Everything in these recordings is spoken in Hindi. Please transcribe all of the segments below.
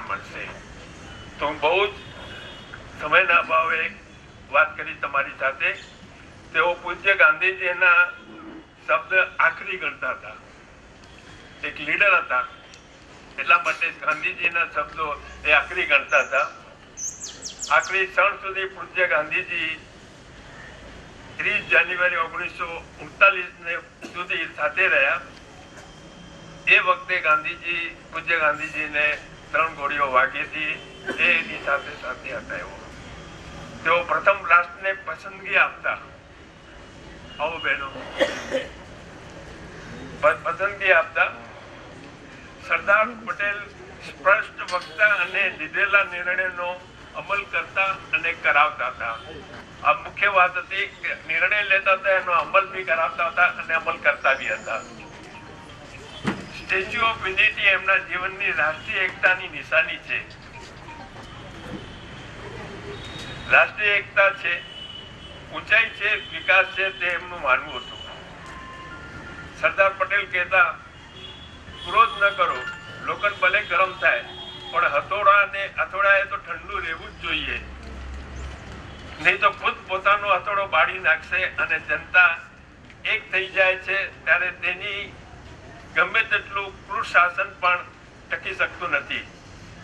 મળશે. તો હું બહુ જ સમયના અભાવે વાત કરી તમારી સાથે. તેઓ પૂજ્ય ગાંધીજીના શબ્દ આખરી ગણતા હતા, એક લીડર હતા, એટલા માટે ગાંધીજીના શબ્દો એ આખરી ગણતા હતા. આખરી ક્ષણ સુધી પૂજ્ય ગાંધીજી 30 જાન્યુઆરી 1939 સુધી સાથે રહ્યા. એ વખતે પૂજ્ય ગાંધીજીને 3 ગોળીઓ વાગી હતી. એની સાથે સાથે હતા. તેઓ પ્રથમ રાષ્ટ્રને પસંદગી આપતા. આવો બહેનો, પસંદગી આપતા. સરદાર પટેલ સ્પષ્ટ વક્તા અને લીધેલા નિર્ણયનો અમલ કરતા અને કરાવતા હતા. આ મુખ્ય વાત હતી કે નિર્ણય લેતા હતા, એનો અમલ બી કરાવતા હતા અને અમલ કરતા બી હતા. સ્ટેચ્યુ ઓફ યુનિટી એમના જીવનની રાષ્ટ્રીય એકતાની નિશાની છે. રાષ્ટ્રીય એકતા છે, ઊંચાઈ છે, વિકાસ છે, તે એમનું માનવું હતું. સરદાર પટેલ કહેતા, ક્રોધ ન કરો, લોખંડ ભલે ગરમ થાય પણ હથોડાએ તો ઠંડુ રહેવું જ જોઈએ, નહીં તો ખુદ પોતાનો હથોડો બાળી નાખશે. અને જનતા એક થઈ જાય છે ત્યારે તેની ગમે તેટલું ક્રૂર શાસન પણ ટકી શકતું નથી.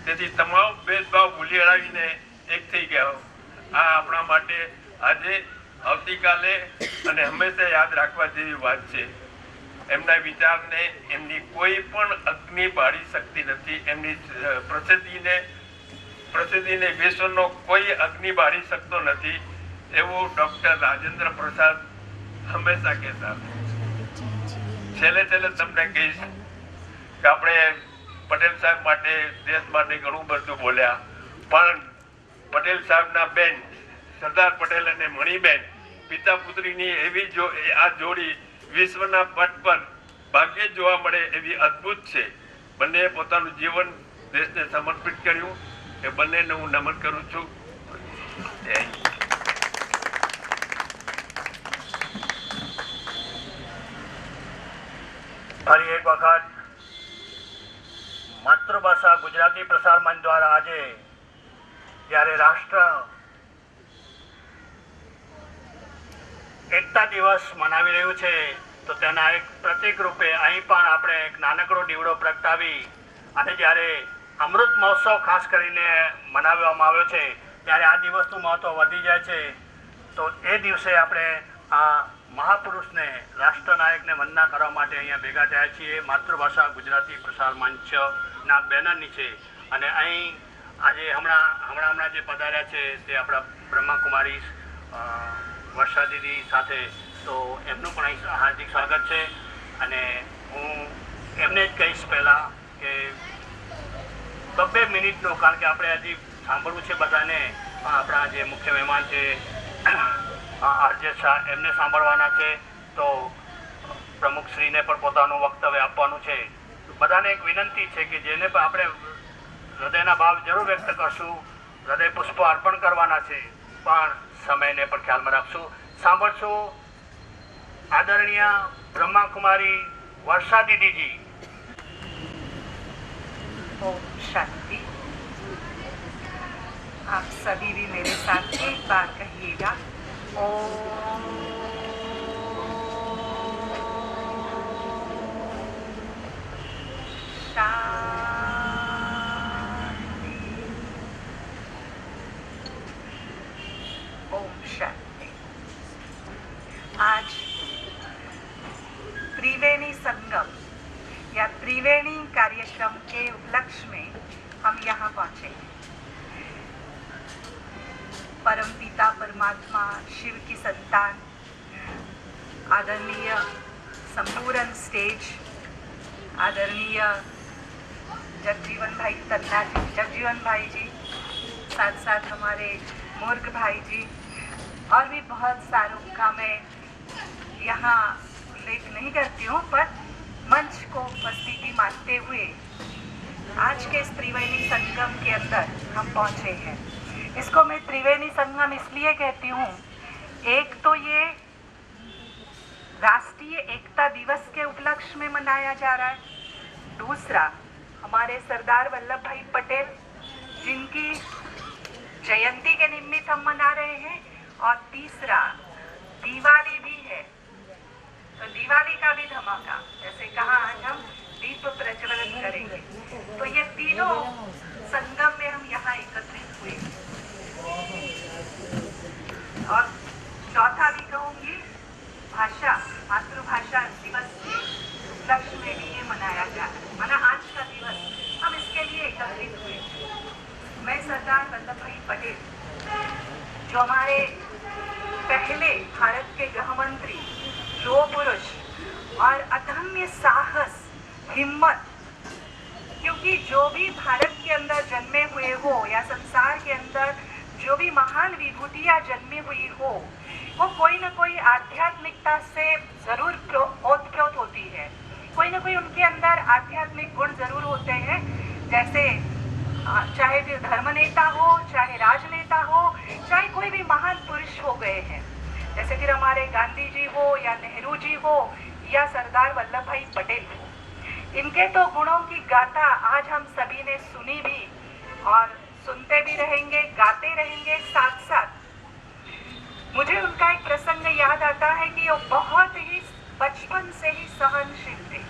તેથી તમામ ભેદભાવ ભૂલી હરાવીને એક થઈ ગયા. આ આપણા માટે આજે, આવતીકાલે અને હંમેશા યાદ રાખવા જેવી વાત છે. એમના વિચારને એમની કોઈ પણ અગ્નિ બાળી શકતી નથી. એમની પ્રસિદ્ધિને વિશ્વનો કોઈ અગ્નિ બાળી શકતો નથી, એવું ડોક્ટર રાજેન્દ્ર પ્રસાદ હંમેશા કહેતા. છેલ્લે તમને કહીશ કે આપણે પટેલ સાહેબ માટે, દેશ માટે ઘણું બધું બોલ્યા, પણ પટેલ સાહેબના બેન સરદાર પટેલ અને મણિબેન, પિતા પુત્રીની એવી આ જોડી વિશ્વના પટ પર ભાગ્યે જોવા મળે એવી અદ્ભુત છે. બંને પોતાનું જીવન દેશને સમર્પિત કર્યું. એ બંનેને હું નમન કરું છું. ફરી એક વખત માતૃભાષા ગુજરાતી પ્રસાર મંચ દ્વારા આજે જ્યારે રાષ્ટ્ર એકતા દિવસ મનાવી રહ્યું છે, તો તેના એક પ્રતીક રૂપે અહીં પણ આપણે એક નાનકડો દીવડો પ્રગટાવી અને જ્યારે અમૃત મહોત્સવ ખાસ કરીને મનાવવામાં આવ્યો છે, ત્યારે આ દિવસનું મહત્વ વધી જાય છે. તો એ દિવસે આપણે આ મહાપુરુષને, રાષ્ટ્રનાયકને વંદના કરવા માટે અહીંયા ભેગા થયા છીએ માતૃભાષા ગુજરાતી પ્રસાર મંચના બેનર નીચે. અને અહીં આજે હમણાં જે પધાર્યા છે તે આપણા બ્રહ્માકુમારી વર્ષા દીદી સાથે, તો એમનું પણ અહીં હાર્દિક સ્વાગત છે. અને હું એમને જ કહીશ પહેલાં કે 2 મિનિટનું, કારણ કે આપણે હજી સાંભળવું છે બધાને. આપણા જે મુખ્ય મહેમાન છે આરજે શાહ, એમને સાંભળવાના છે. તો પ્રમુખશ્રીને પણ પોતાનું વક્તવ્ય આપવાનું છે. બધાને એક વિનંતી છે કે જેને પણ આપણે હૃદયના ભાવ જરૂર વ્યક્ત કરશું, હૃદય પુષ્પ અર્પણ કરવાના છે, પણ સમયને પણ ખ્યાલમાં રાખશું. સાંભળશું આદરણીય બ્રહ્માકુમારી વર્ષા દીદીજી. ओम शांति। आप सभी भी मेरे साथ एक बार कहिएगा, ओम शांति। ओम शांति। आज त्रिवेणी संगम या त्रिवेणी कार्यक्रम के उपलक्ष्य में हम यहाँ पहुँचे हैं। परमपिता परमात्मा शिव की संतान आदरणीय संपूर्ण स्टेज, आदरणीय जगजीवन भाई जी, साथ साथ हमारे मुर्ग भाई जी, और भी बहुत सारों का मैं यहाँ उल्लेख नहीं करती हूँ, पर मंच को उपस्थिति मानते हुए आज के इस त्रिवेणी संगम के अंदर हम पहुँचे हैं। इसको मैं त्रिवेणी संगम इसलिए कहती हूँ, एक तो ये राष्ट्रीय एकता दिवस के उपलक्ष्य में मनाया जा रहा है, दूसरा हमारे सरदार वल्लभ भाई पटेल मैं सरदार वल्लभ भाई पटेल, जो हमारे पहले भारत के गृह मंत्री, लोह पुरुष और अदम्य साहस, हिम्मत, क्योंकि जो भी भारत के अंदर जन्मे हुए हो या संसार के अंदर जो भी महान विभूतियां जन्मी हुई हो, वो कोई ना कोई आध्यात्मिकता से जरूर ओतप्रोत होती है। कोई ना कोई उनके अंदर आध्यात्मिक गुण जरूर होते हैं। जैसे चाहे फिर धर्म नेता हो, चाहे राजनेता हो, चाहे कोई भी महान पुरुष हो गए हैं, जैसे फिर हमारे गांधी जी हो या नेहरू जी हो या सरदार वल्लभ भाई पटेल हो। इनके तो गुणों की गाथा आज हम सभी ने सुनी भी और सुनते भी रहेंगे, गाते रहेंगे साथ साथ। मुझे उनका एक प्रसंग याद आता है कि वो बहुत ही बचपन से ही सहनशील थे,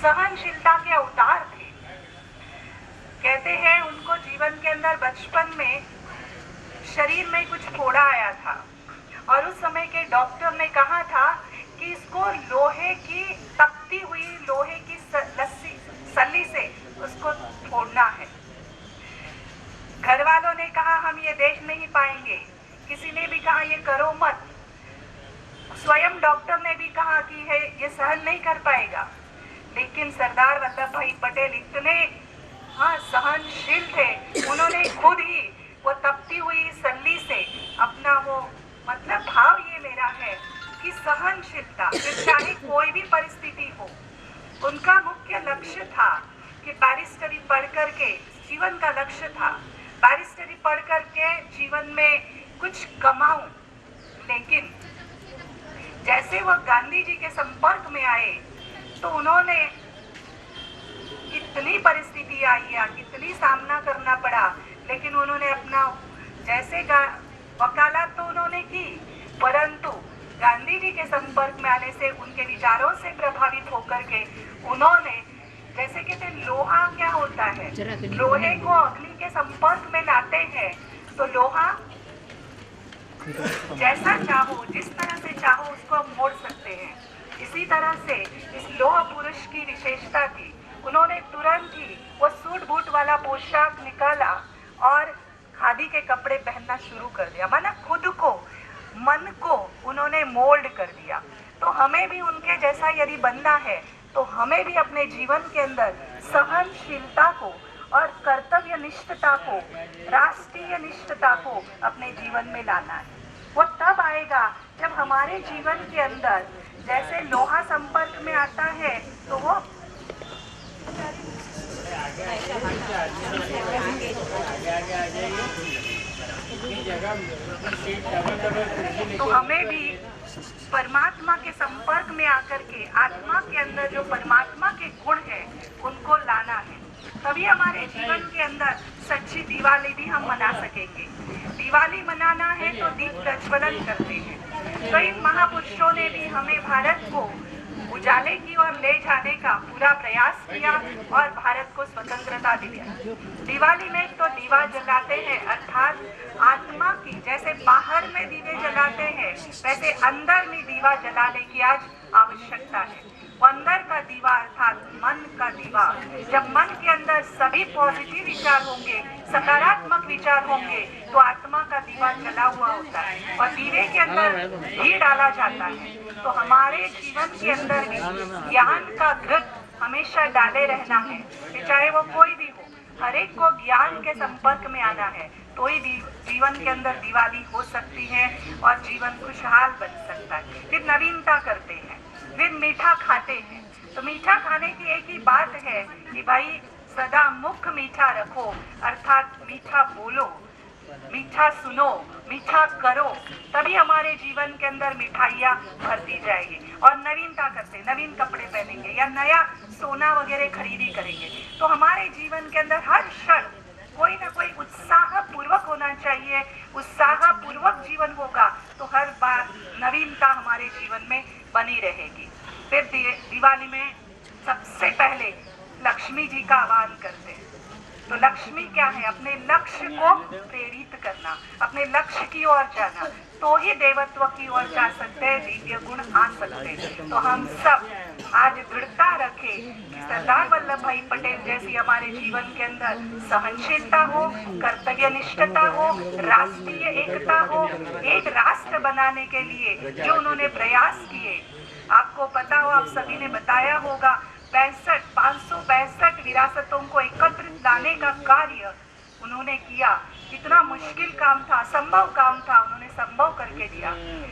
सहनशीलता के अवतार थे। कहते हैं उनको जीवन के अंदर बचपन में शरीर में कुछ फोड़ा आया था और उस समय के डॉक्टर ने कहा था कि इसको लोहे की तपती हुई लोहे की सल्ली से उसको फोड़ना है। घर वालों ने कहा हम ये देख नहीं पाएंगे, किसी ने भी कहा ये करो मत, स्वयं डॉक्टर ने भी कहा कि है ये सहन नहीं कर पाएगा। लेकिन सरदार वल्लभ भाई पटेल इतने सहनशील थे, उन्होंने खुद ही वो तपती हुई सल्ली से अपना वो मतलब भाव ये मेरा है कि सहनशीलता, फिर चाहे कोई भी परिस्थिति हो। उनका मुख्य लक्ष्य था कि बैरिस्टरी पढ़ करके, जीवन का लक्ष्य था बैरिस्टरी पढ़ करके जीवन में कुछ कमाऊं। लेकिन जैसे वो गांधी जी के संपर्क में आए तो उन्होंने कितनी परिस्थिति आई या कितनी सामना करना पड़ा, लेकिन उन्होंने अपना जैसे वकालत तो उन्होंने की, परंतु गांधी जी के संपर्क में आने से, उनके विचारों से प्रभावित होकर के उन्होंने, जैसे कहते लोहा क्या होता है, लोहे को अग्नि के संपर्क में लाते हैं तो लोहा जैसा चाहो, जिस तरह से चाहो उसको मोड़ सकते हैं। इसी तरह से इस लोह पुरुष की विशेषता थी, उन्होंने तुरंत ही वो सूट बूट वाला पोशाक निकाला और खादी के कपड़े पहनना शुरू कर दिया। माना खुद को, मन को उन्होंने मोल्ड कर दिया। तो हमें भी उनके जैसा यदि बनना है तो हमें भी अपने जीवन के अंदर सहनशीलता को और कर्तव्य निष्ठता को, राष्ट्रीय निष्ठता को अपने जीवन में लाना है। वो तब आएगा जब हमारे जीवन के अंदर जैसे लोहा संपर्क में आता है तो वो तो हमें भी परमात्मा के संपर्क में आकर के आत्मा के अंदर जो परमात्मा के गुण हैं उनको लाना है। तभी हमारे जीवन के अंदर सच्ची दिवाली भी हम मना सकेंगे। दिवाली मनाना है तो दीप प्रज्वलन करते हैं। तो इन महापुरुषों ने भी हमें भारत को उजाले की ओर ले जाने का पूरा प्रयास किया और भारत को स्वतंत्रता दिया। दिवाली में तो दीवा जलाते हैं, अर्थात आत्मा की, जैसे बाहर में दीवे जलाते हैं वैसे अंदर में दीवा जलाने की आज आवश्यकता है। अंदर का दीवा अर्थात मन का दीवा, जब मन के अंदर सभी पॉजिटिव विचार होंगे, सकारात्मक विचार होंगे तो आत्मा का दीवा जला हुआ होता है और दीवे के अंदर घी डाला जाता है। तो हमारे जीवन के अंदर भी ज्ञान का घृत हमेशा डाले रहना है, चाहे वो कोई भी हो। हर एक को ज्ञान के संपर्क में आना है तो ही जीवन के अंदर दिवाली हो सकती है और जीवन खुशहाल बन सकता है। फिर नवीनता करते हैं, फिर मीठा खाते हैं। तो मीठा खाने की एक ही बात है कि भाई सदा मुख मीठा रखो, अर्थात मीठा बोलो, मीठा सुनो, मीठा करो, तभी हमारे जीवन के अंदर मिठाइयाँ भरती जाएगी। और नवीनता करते, नवीन कपड़े पहनेंगे या नया सोना वगैरह खरीदी करेंगे तो हमारे जीवन के अंदर हर क्षण कोई ना कोई उत्साह पूर्वक होना चाहिए। उत्साह पूर्वक जीवन होगा तो हर बार नवीनता हमारे जीवन में बनी रहेगी। फिर दिवाली में सबसे पहले लक्ष्मी जी का आह्वान करते हैं। तो लक्ष्मी क्या है? अपने लक्ष्य को प्रेरित करना, अपने लक्ष्य की ओर जाना, तो ही देवत्व की ओर जा सकते हैं, दिव्य गुण आ सकते हैं। तो हम सब आज दृढ़ता रखे कि सरदार वल्लभ भाई पटेल जैसी हमारे जीवन के अंदर सहनशीलता हो, कर्तव्यनिष्ठता हो, राष्ट्रीय एकता हो, एक राष्ट्र बनाने के लिए जो उन्होंने प्रयास किए। आपको पता हो, आप सभी ने बताया होगा, 562 विरासतों को एकत्रित लाने का कार्य उन्होंने किया। कितना मुश्किल काम था, असंभव काम था, उन्होंने संभव करके दिया।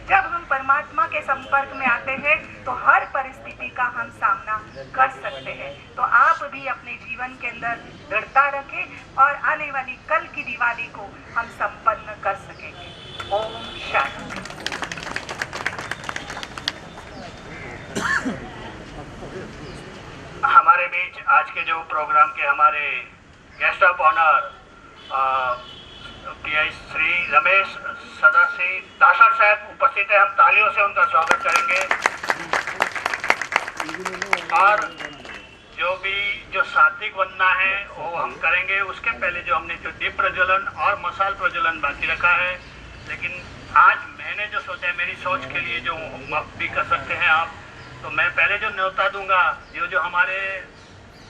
जब हम परमात्मा के संपर्क में आते हैं तो हर परिस्थिति का हम सामना कर सकते हैं। तो आप भी अपने जीवन के अंदर दृढ़ता रखें और आने वाली कल की दिवाली को हम संपन्न कर सकेंगे। ओम शांति। हमारे बीच आज के जो प्रोग्राम के हमारे guest of honour PI Shri Ramesh Sadashiv Dasar sahab उपस्थित है। हम तालियों से उनका स्वागत करेंगे। और जो सात्विक वंदना है वो हम करेंगे। उसके पहले जो हमने जो दीप प्रज्वलन और मसाल प्रज्वलन बाकी रखा है, लेकिन आज मैंने जो सोचा है, मेरी सोच के लिए जो माफ भी कर सकते हैं आप, तो मैं पहले जो न्योता दूंगा, जो हमारे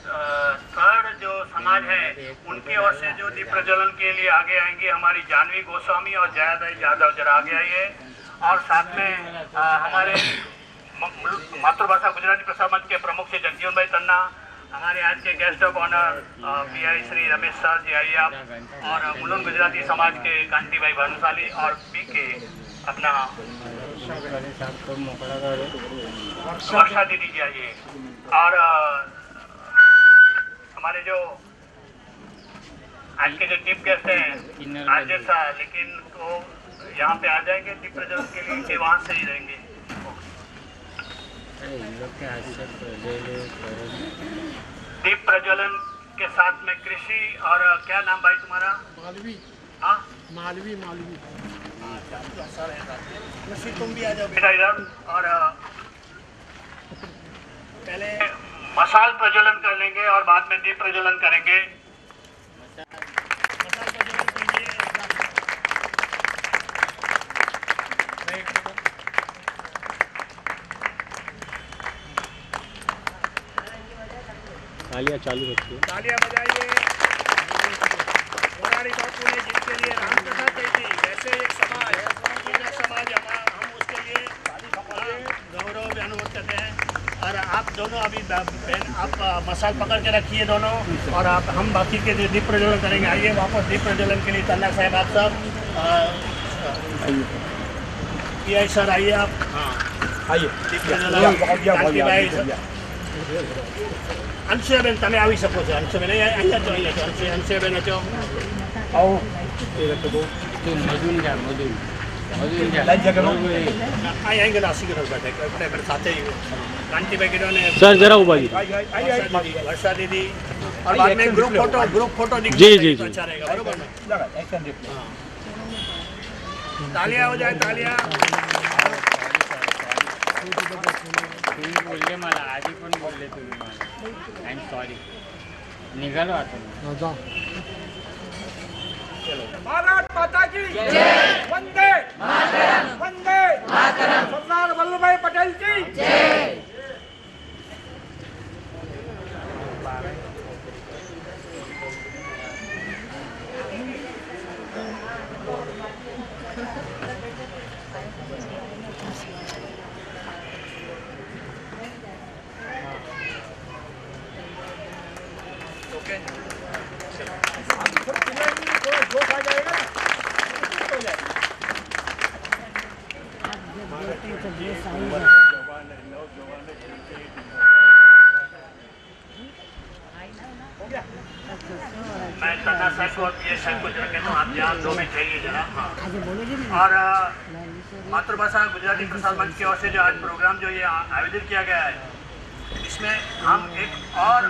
थर्ड जो समाज है उनकी ओर से जो दीप प्रज्वलन के लिए आगे आएंगे हमारी जानवी गोस्वामी और जयादाई यादव, जरा आगे आइए। और साथ में हमारे मातृभाषा गुजराती प्रसार मंच के प्रमुख श्री जगजीवन भाई तन्ना, हमारे आज के guest of honour PI Shri Ramesh sir ji आइए आप, और मुलुंड गुजराती समाज के कांति भाई भानुशाली और पी के अपना वर्षा दीदी जी आइए। और हमारे जो आज के जो दीप गेस्ट हैं आज जैसा, लेकिन वो यहाँ पे आ जाएंगे दीप प्रज्वलन के लिए कि वहाँ से ही रहेंगे। दीप प्रज्वलन के साथ में कृषि और क्या नाम भाई तुम्हारा? मालवी। हाँ मालवी। कृषि तुम भी आ जाओ बेटा इधर। और पहले मसाल प्रज्वलन कर लेंगे और बाद में दीप प्रज्वलन करेंगे। मसाल प्रज्वलन कीजिए। तालियां चालू रखिए। तालियां बजाइए। मोरारी बापू ने जिनके लिए रामकथा कही थी, वैसे एक समाज हम उसके लिए गौरव अनुभव करते हैं। और आप दोनों अभी आप मसाल पकड़ के रखिए दोनों, और आप हम बाकी के दीप प्रज्वलन करेंगे। आइए वापस दीप प्रज्वलन के लिए तन्ना साहब आप सब पीआई सर आइए आप। हाँ आइए दीप प्रज्वलन। अंशुबेन તમે આવી શકો છો। અંશુબેન અહીંયા તો અંશુબેન છો આવો એ રખો દો તો મજૂન જા લઈ જગનો આ એંગલ આસી કરો બેઠે આપણે પર સાથે કાંતિ ભાઈ કીધો ને सर जरा उभा जी। वर्षा दीदी और बाद में ग्रुप फोटो दिख जी जी जी। अच्छा रहेगा, बरोबर ना? लगा एक्शन दे। तालियां हो जाए, तालियां। तुम्ही बोलले मला आधी पण बोलले तुम्ही मला, आय एम सॉरी, निघालो आता। भारत माता की जय। वंदे मातरम। वंदे मातरम। सरदार वल्लभ भाई पटेल की जय। जोश आ जाएगा ना, हो जाएगा। मैं तन्ना साहब को ये साहब को जरा कहता हूँ, आप यहाँ दो में चाहिए जरा। हाँ। और मातृभाषा गुजराती प्रसार मंच की ओर से जो आज प्रोग्राम जो ये आयोजित किया गया है, इसमें हम एक और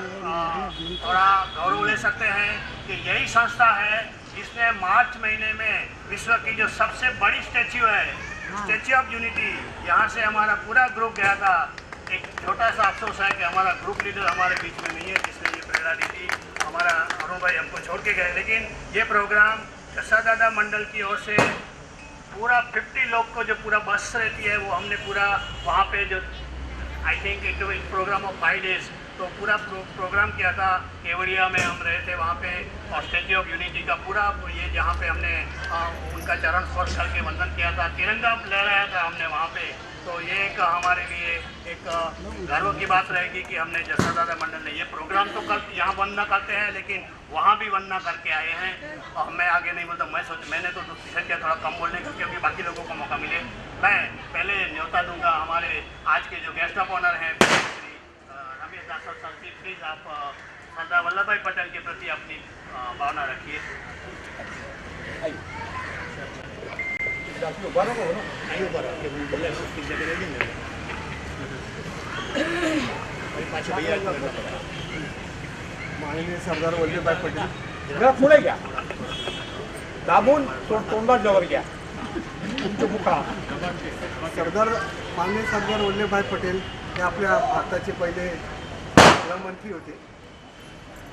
थोड़ा गौरव ले सकते हैं कि यही संस्था है जिसने मार्च महीने में विश्व की जो सबसे बड़ी स्टैच्यू है, स्टैच्यू ऑफ यूनिटी, यहाँ से हमारा पूरा ग्रुप गया था। एक छोटा सा अफसोस है कि हमारा ग्रुप लीडर हमारे बीच में नहीं है, जिसने ये प्रेरणा दी थी। हमारा अरुण भाई हमको छोड़ के गए, लेकिन ये प्रोग्राम कसादादा मंडल की ओर से पूरा 50 लोग को जो पूरा बस रहती है वो हमने पूरा वहाँ पे जो I think it program of 5 days। तो पूरा प्रोग्राम किया था, केवड़िया में हम रहे थे वहाँ पे, और स्टैच्यू ऑफ यूनिटी का पूरा ये जहाँ पे हमने उनका चरण स्पर्श करके वंदन किया था, तिरंगा लहराया था हमने वहाँ पे। तो ये एक हमारे लिए एक गर्व की बात रहेगी कि हमने जसरादादा मंडल ने ये प्रोग्राम तो यहाँ वंदना करते हैं, लेकिन वहाँ भी वंदना करके आए हैं। और मैं आगे नहीं बोलता, मैंने तो डिसाइड किया थोड़ा कम बोलने का, क्योंकि बाकी लोगों को मौका मिले। मैं पहले न्योता दूंगा हमारे आज के जो गेस्ट ऑफ ऑनर हैं श्री रमेश दास सर जी, प्लीज़ आप सरदार वल्लभ भाई पटेल के प्रति अपनी भावना रखिए। माननीय सरदार वल्लभभाई पटेल, जरा पुढे घ्या, दाबून तोंडाजवळ घ्या तुमचं मुखा। माननीय सरदार वल्लभभाई पटेल हे आपल्या भारताचे पहिले गृहमंत्री होते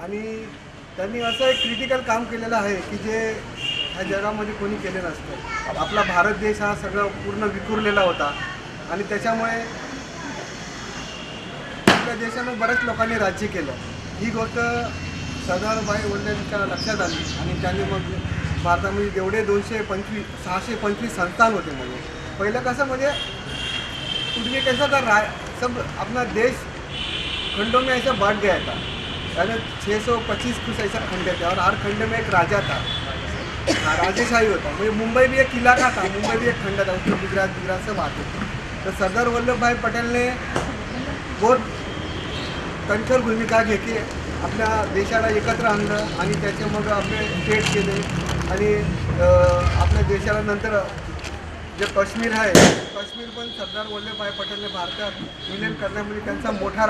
आणि त्यांनी असं एक क्रिटिकल काम केलेलं आहे की जे ह्या जगामध्ये कोणी केले नसतं। आपला भारत देश हा सगळं पूर्ण विखुरलेला होता आणि त्याच्यामुळे आपल्या देशानं बऱ्याच लोकांनी राज्य केलं। ही गोष्ट सरदारभाई वल्लभच्या लक्षात आली आणि त्यांनी मग भारतामध्ये जेवढे 625 संस्थान होते, म्हणजे पहिलं कसं, म्हणजे पूर्वी कैसा था, सब अपना देश खंडों में ऐसा बांट गया था, यानी 625 कुछ ऐसा खंड थे और हर खंड में एक राजा था, राजेशाही होता। मुझे मुंबई भी एक इलाका था, मुंबई भी एक खंड था, उसमें गुजरात सब आते थे। तो सरदार वल्लभभाई पटेल ने बहुत कणखर भूमिका घेतली, आपल्या देशाला एकत्र आणलं आणि त्याचे मग आपले स्टेट केले आणि आपल्या देशाला नंतर जे काश्मीर आहे, काश्मीर पण सरदार वल्लभभाई पटेलने भारतात विलीन करण्यामध्ये त्यांचा मोठा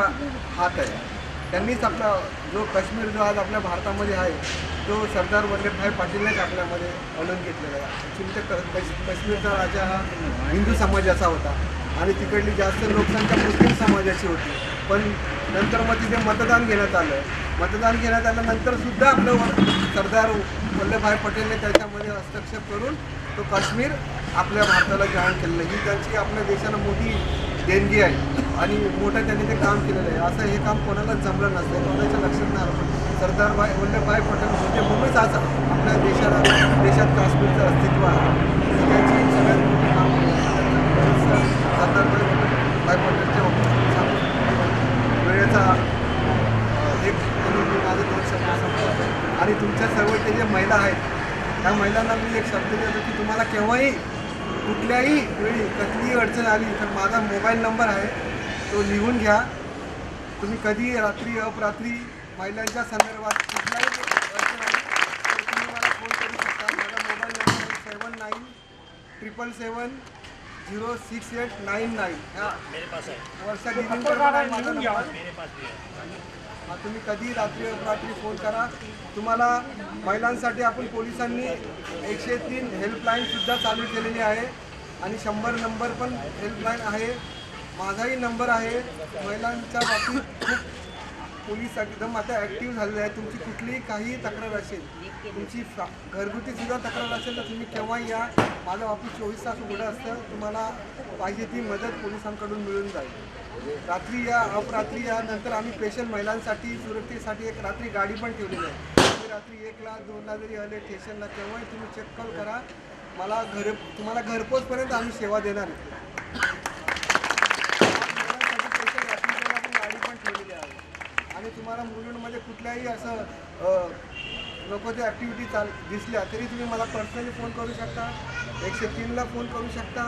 हात आहे। त्यांनीच आपला जो काश्मीर जो आज आपल्या भारतामध्ये आहे तो सरदार वल्लभभाई पटेलनेच आपल्यामध्ये आणून घेतलेला आहे। ॲक्च्युली काश्मीरचा राजा हा हिंदू समाजाचा होता आणि तिकडली जास्त लोकसंख्या मुस्लिम समाजाची होती, पण नंतर मग तिथे मतदान घेण्यात आलं। मतदान घेण्यात आल्यानंतर सुद्धा आपलं सरदार वल्लभभाई पटेलने त्याच्यामध्ये हस्तक्षेप करून तो काश्मीर आपल्या भारताला जॉईन केलेलं। ही त्यांची आपल्या देशाला मोठी देणगी आहे आणि मोठं त्यांनी ते काम केलेलं आहे। असं हे काम कोणालाच जमलं नसतं, कोणाच्या लक्षात नाही आलं। सरदार वल्लभभाई पटेल म्हणजे म्हणूनच आज आपल्या देशात काश्मीरचं अस्तित्व आहे। त्यांची सगळ्यात मोठी काम सरदार वल्लभभाई पटेलच्या वेळेचा एक माझं 2 शब्द संपवतो आणि तुमच्या सर्व ते जे महिला आहेत त्या महिलांना मी एक शब्द देतो की तुम्हाला केव्हाही कुठल्याही वेळी कसलीही अडचण आली तर माझा मोबाईल नंबर आहे, तो लिहून घ्या। तुम्ही कधी रात्री अपरात्री महिलांच्या संदर्भात कुठल्याही अडचण आली तर तुम्ही मला फोन करू शकता। माझा मोबाईल नंबर आहे 7977068999। मेरे पास है, वर्षा दिदींकडे माझा नंबर, मेरे पास भी है। तुम्ही कधी रात्री अपरात्री फोन करा। तुम्हाला महिलांसाठी आपण पोलिसांनी 103 हेल्पलाईनसुद्धा चालू केलेली आहे आणि 100 नंबर पण हेल्पलाईन आहे। माझाही नंबर आहे। महिलांच्या बाबतीत खूप पोलीस एकदम आता ॲक्टिव्ह झालेले आहे। तुमची कुठलीही काही तक्रार असेल, तुमची घरगुतीसुद्धा तक्रार असेल तर तुम्ही केव्हाही या। माझं ऑफिस 24 तास उघडं असतं, तुम्हाला पाहिजे ती मदत पोलिसांकडून मिळून जाईल। रात्री या अपरात्री या, नंतर आम्ही स्पेशल महिलांसाठी सुरक्षेसाठी एक रात्री गाडी पण ठेवलेली आहे। तुम्ही रात्री 1ला 2ला जरी आले स्टेशनला तेव्हाही तुम्ही चेक कॉल करा, मला तुम्हाला घरपोचपर्यंत आम्ही सेवा देणार आहे। महिलांसाठी स्पेशल रात्रीला आपण गाडी पण ठेवलेली आहे आणि तुम्हाला मुलुंडमध्ये कुठल्याही असं नको ते ॲक्टिव्हिटी दिसल्या तरी तुम्ही मला पर्सनली फोन करू शकता, 103ला फोन करू शकता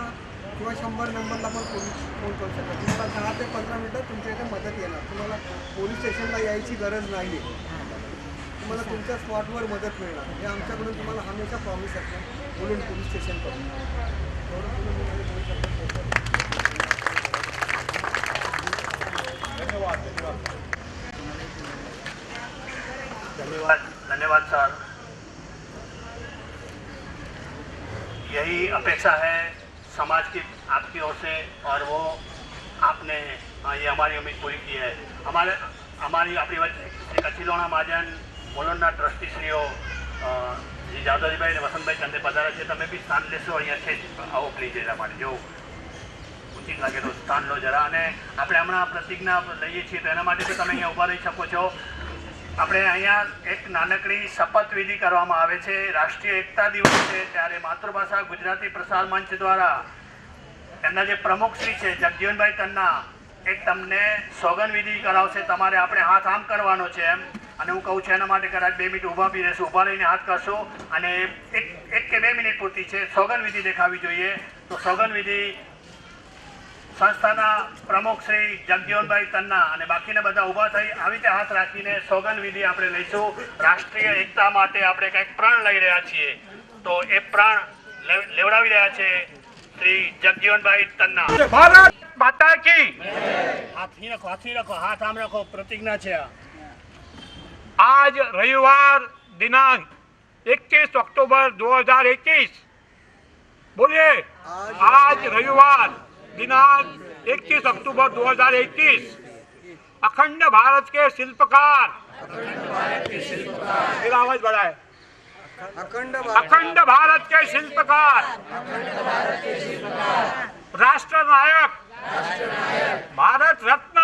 किंवा 100 नंबरला पण फोन करू शकता। तुम्हाला 10 ते 15 मिनटात तुमच्या इथे मदत येणार। तुम्हाला पोलीस स्टेशनला यायची गरज नाही आहे, तुम्हाला तुमच्या स्पॉटवर मदत मिळणार। हे आमच्याकडून तुम्हाला हमेशा प्रॉमिस असतं मुलुंड पोलीस स्टेशनकडून। धन्यवाद सर। यही अपेक्षा है समाज की आपकी ओर से और वो आपने ये हमारी उम्मीद पूरी की है। हमारी अपनी श्री कचिलोणा महाजन મોલણના ટ્રસ્ટીશ્રીઓ શ્રી જાદવજીભાઈ અને વસંતભાઈ ચંદે પધાર્યા છે। તમે બી સ્થાન લેશો, અહીંયા છે, આવો પ્લીઝ એના માટે જો ઉચિત લાગેલું સ્થાન લો જરા. અને આપણે હમણાં પ્રતિજ્ઞા લઈએ છીએ તો એના માટે તો તમે અહીંયા ઊભા રહી શકો છો. આપણે અહીંયા એક નાનકડી શપથવિધિ કરવામાં આવે છે. રાષ્ટ્રીય એકતા દિવસ છે ત્યારે માતૃભાષા ગુજરાતી પ્રસાર મંચ દ્વારા એમના જે પ્રમુખશ્રી છે જગજીવનભાઈ તન્ના એક તમને સોગંદવિધિ કરાવશે. તમારે આપણે હાથ આમ કરવાનો છે એમ, અને હું કહું છું એના માટે કદાચ 2 મિનિટ ઊભા બી રહેશું. ઊભા રહીને હાથ કરશો અને 1 કે 2 મિનિટ પૂરતી છે. સોગંદવિધિ દેખાવી જોઈએ. તો સોગંદવિધિ સંસ્થાના પ્રમુખ શ્રી જગજીવનભાઈ તન્ના અને બાકીના બધા ઊભા થઈ આવી રીતે હાથ રાખીને સોગંદવિધિ આપણે લઈશું. રાષ્ટ્રીય એકતા માટે આપણે કંઈક પ્રણ લઈ રહ્યા છીએ, તો એ પ્રણ લેવડાવી રહ્યા છે શ્રી જગજીવનભાઈ તન્ના. भारत माता की હાથી રાખો, હાથ આમ રાખો. પ્રતિજ્ઞા છે આ. आज रविवार दिनांक 21 अक्टूबर 2021 बोलिए आज रविवार दिनांक 21 अक्टूबर 2021 अखंड भारत के शिल्पकार मेरा आवाज बढ़ा है अखंड भारत के शिल्पकार राष्ट्र नायक भारत रत्न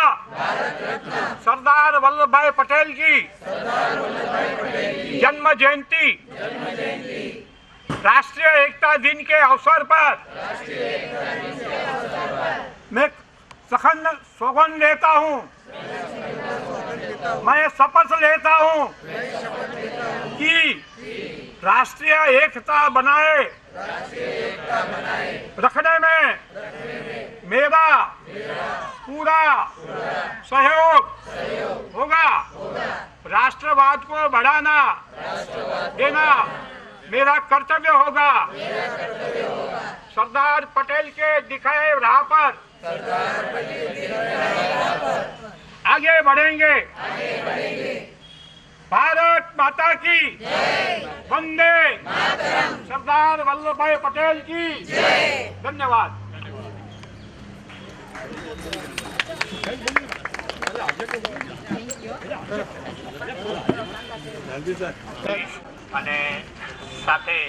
सरदार वल्लभ भाई पटेल की जन्म जयंती राष्ट्रीय एकता दिन के अवसर पर मैं सौगंध लेता हूँ, मैं शपथ लेता हूँ कि राष्ट्रीय एकता बनाए रखने में मेरा पूरा सहयोग होगा. राष्ट्रवाद को बढ़ाना देना मेरा कर्तव्य होगा. सरदार पटेल के दिखाए राह पर आगे बढ़ेंगे. भारत माता की वंदे सरदार वल्लभ भाई पटेल की धन्यवाद. અને સાથે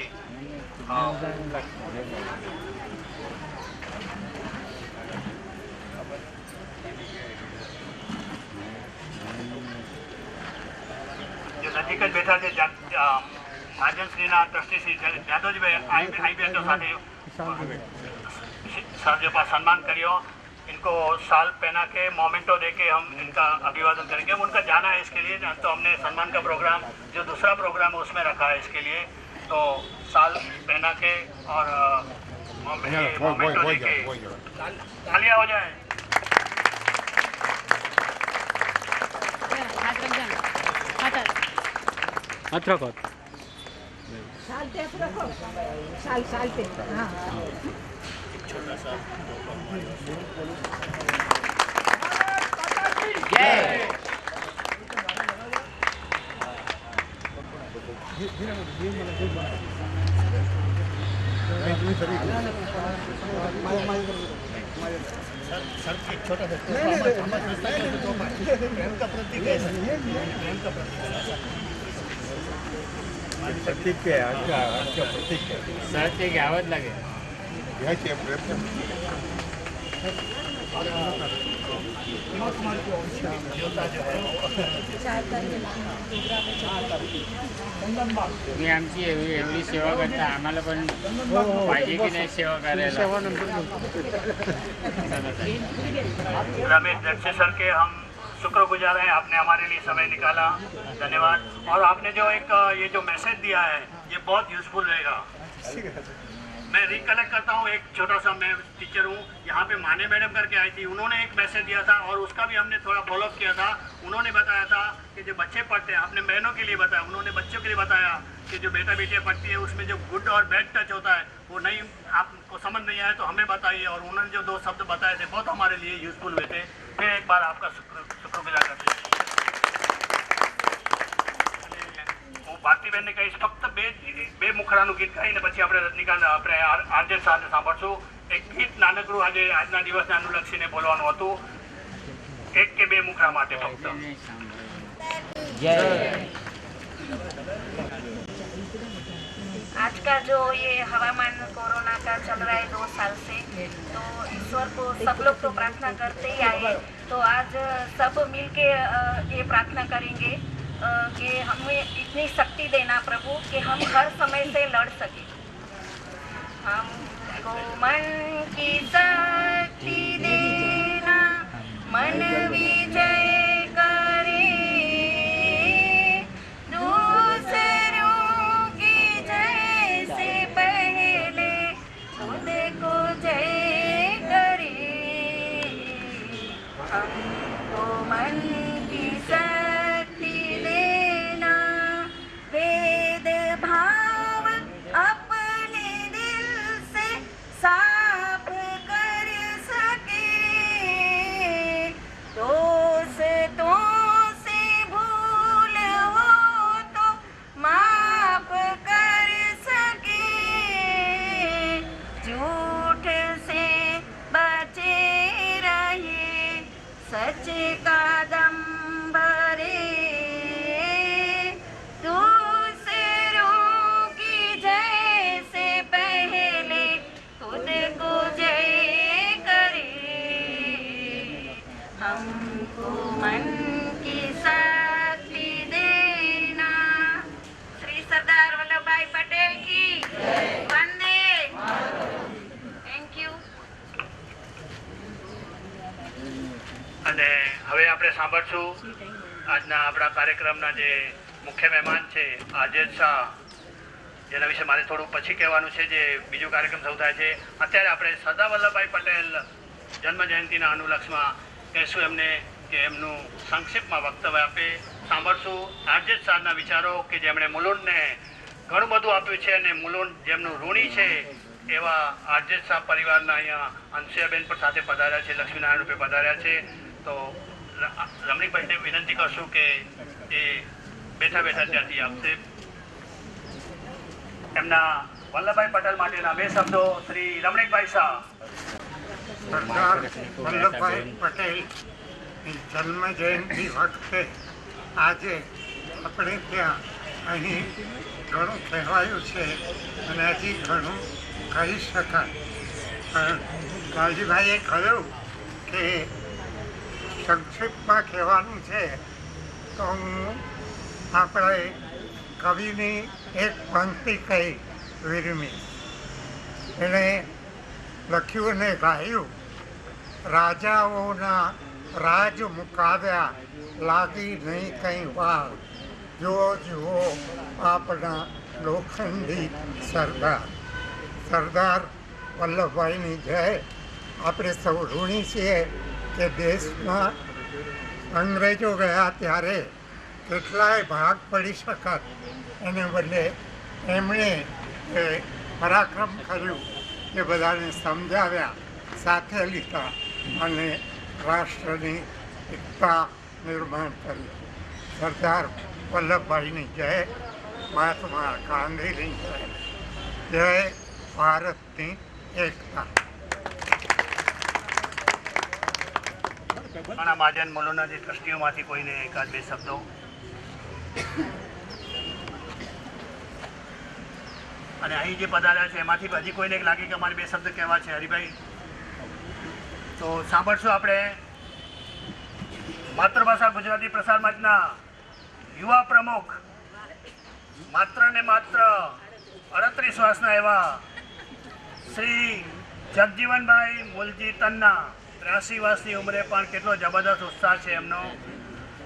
જો નજીક જ બેઠા છે મહાજનશ્રીના ટ્રસ્ટી શ્રી જાદવજીભાઈ आई બેઠો સાથે सर के पास सम्मान करियो. इनको साल पहना के मोमेंटो दे के हम इनका अभिवादन करेंगे. उनका जाना है इसके लिए, तो हमने सम्मान का प्रोग्राम जो दूसरा प्रोग्राम है उसमें रखा है इसके लिए. तो साल पहना के और मोमेंटो दे के तालियां हो जाए. हाथ रखो. साल पे हाँ. छोटा सा प्रेम का प्रतीक है. प्रतीक है आपका प्रतीक है. सर ते घ्यावंच लागेल. घ्यायचे प्रयत्न तुम्ही आमची एवढी सेवा करता, आम्हाला पण पाहिजे की नाही सेवा करायला. रमेश जगसी सर के हम शुक्रगुजार हैं, आपने हमारे लिए समय निकाला. धन्यवाद. और आपने जो एक ये जो मैसेज दिया है ये बहुत यूजफुल रहेगा. मैं रिकलेक्ट करता हूँ, एक छोटा सा, मैं टीचर हूँ, यहाँ पे माने मैडम करके आई थी, उन्होंने एक मैसेज दिया था और उसका भी हमने थोड़ा फॉलोअप किया था. उन्होंने बताया था कि जो बच्चे पढ़ते हैं, आपने बहनों के लिए बताया, उन्होंने बच्चों के लिए बताया कि जो बेटा बेटियाँ पढ़ती है उसमें जो गुड और बैड टच होता है वो नहीं, आपको समझ नहीं आया तो हमें बताइए. और उन्होंने जो 2 शब्द बताए थे बहुत हमारे लिए यूजफुल हुए थे. फिर एक बार आपका शुक्रगुजार करते हैं. ભારતીબેનને કહીશ ફક્ત બે મુખડાનું ગીત ગાઈને પછી આપણે રજનીકાંત આપણે આરજે સાથે સાંભળશું. એક ગીત નાનકડું આજે આજના દિવસને અનુલક્ષીને બોલવાનું હતું. 1 કે 2 મુખડા માટે ફક્ત. आज का जो ये हवामान कोरोना का चल रहा है 2 साल से, तो ईश्वर को सब लोग तो प्रार्थना करते ही आए, तो आज सब मिलके ये प्रार्थना करेंगे कि हमें इतनी शक्ति देना प्रभु कि हम हर समय से लड़ सके। हमको मन की शक्ति देना, मन विजय करे, दूसरों की जय से पहले खुद को जय करे। हमको मन की शक्ति देना, वेद भाव अपने दिल से साफ कर सके, दोस्तों से भूल हो तो माफ कर सके, झूठ से बचे रहे, सच का दम भरे, दूसरों की जय से पहले खुद को जय करे। हमको मन की शक्ति देना। श्री सरदार वल्लभ भाई पटेल की वंदे। Thank you. અને હવે આપણે સાંભળશું આજના આપણા કાર્યક્રમના જે મુખ્ય મહેમાન છે આજેદ શાહ, જેના વિશે મારે થોડું પછી કહેવાનું છે. જે બીજો કાર્યક્રમ શરૂ થાય છે અત્યારે આપણે સરદાર વલ્લભભાઈ પટેલ જન્મ જયંતિના અનુલક્ષમાં કહેશું એમને કે એમનું સંક્ષિપ્તમાં વક્તવ્ય આપે. સાંભળશું આજેદ શાહના વિચારો કે જેમણે મુલુંડને ઘણું બધું આપ્યું છે અને મુલુંડ જેમનું ઋણી છે એવા આજેદ શાહ પરિવારના અહીંયા અંશુયાબેન પણ સાથે પધાર્યા છે, લક્ષ્મીનારાયણ રૂપે પધાર્યા છે. તો રમણીકભાઈને વિનંતી કરશું કે એ બેઠા બેઠા ત્યાંથી આપશે એમના વલ્લભભાઈ પટેલ માટેના 2 શબ્દો. શ્રી રમણીકભાઈ શાહ. સરદાર વલ્લભભાઈ પટેલની જન્મ જયંતિ વખતે આજે આપણે ત્યાં અહીં ઘણું કહેવાયું છે અને હજી ઘણું કહી શકાય. પણ લાલજીભાઈએ કહ્યું કે સંક્ષિપ્તમાં કહેવાનું છે તો હું આપણે કવિની એક પંક્તિ કહી વિરમી. એણે લખ્યું અને ગાયું, રાજાઓના રાજ મુકાવ્યા લાગી નહીં કંઈ વાર, જુઓ જુઓ આપણા લોખંડી સરદાર. સરદાર વલ્લભભાઈની જય. આપણે સૌ ઋણી છીએ કે દેશમાં અંગ્રેજો ગયા ત્યારે કેટલાય ભાગ પડી શકત, એને બદલે એમણે પરાક્રમ કર્યું એ બધાને સમજાવ્યા, સાથે લીધા અને રાષ્ટ્રની એકતા નિર્માણ કરી. સરદાર વલ્લભભાઈની જય. મહાત્મા ગાંધીની જય. જય ભારતની એકતા. ઘણા મહાજન મુલુંડના જે ટ્રસ્ટીઓમાંથી કોઈને 1-2 શબ્દો. અને અહીં જે પધાર્યા છે એમાંથી હજી કોઈને લાગે કે અમારે 2 શબ્દ કહેવા છે. હરિભાઈ, તો સાંભળશું આપણે માતૃભાષા ગુજરાતી પ્રસાર મંચના યુવા પ્રમુખ, માત્ર ને માત્ર 38 વર્ષના એવા શ્રી જગજીવનભાઈ મુલજી તન્ના. 83 વર્ષની ઉંમરે પણ કેટલો જબરદસ્ત ઉત્સાહ છે એમનો.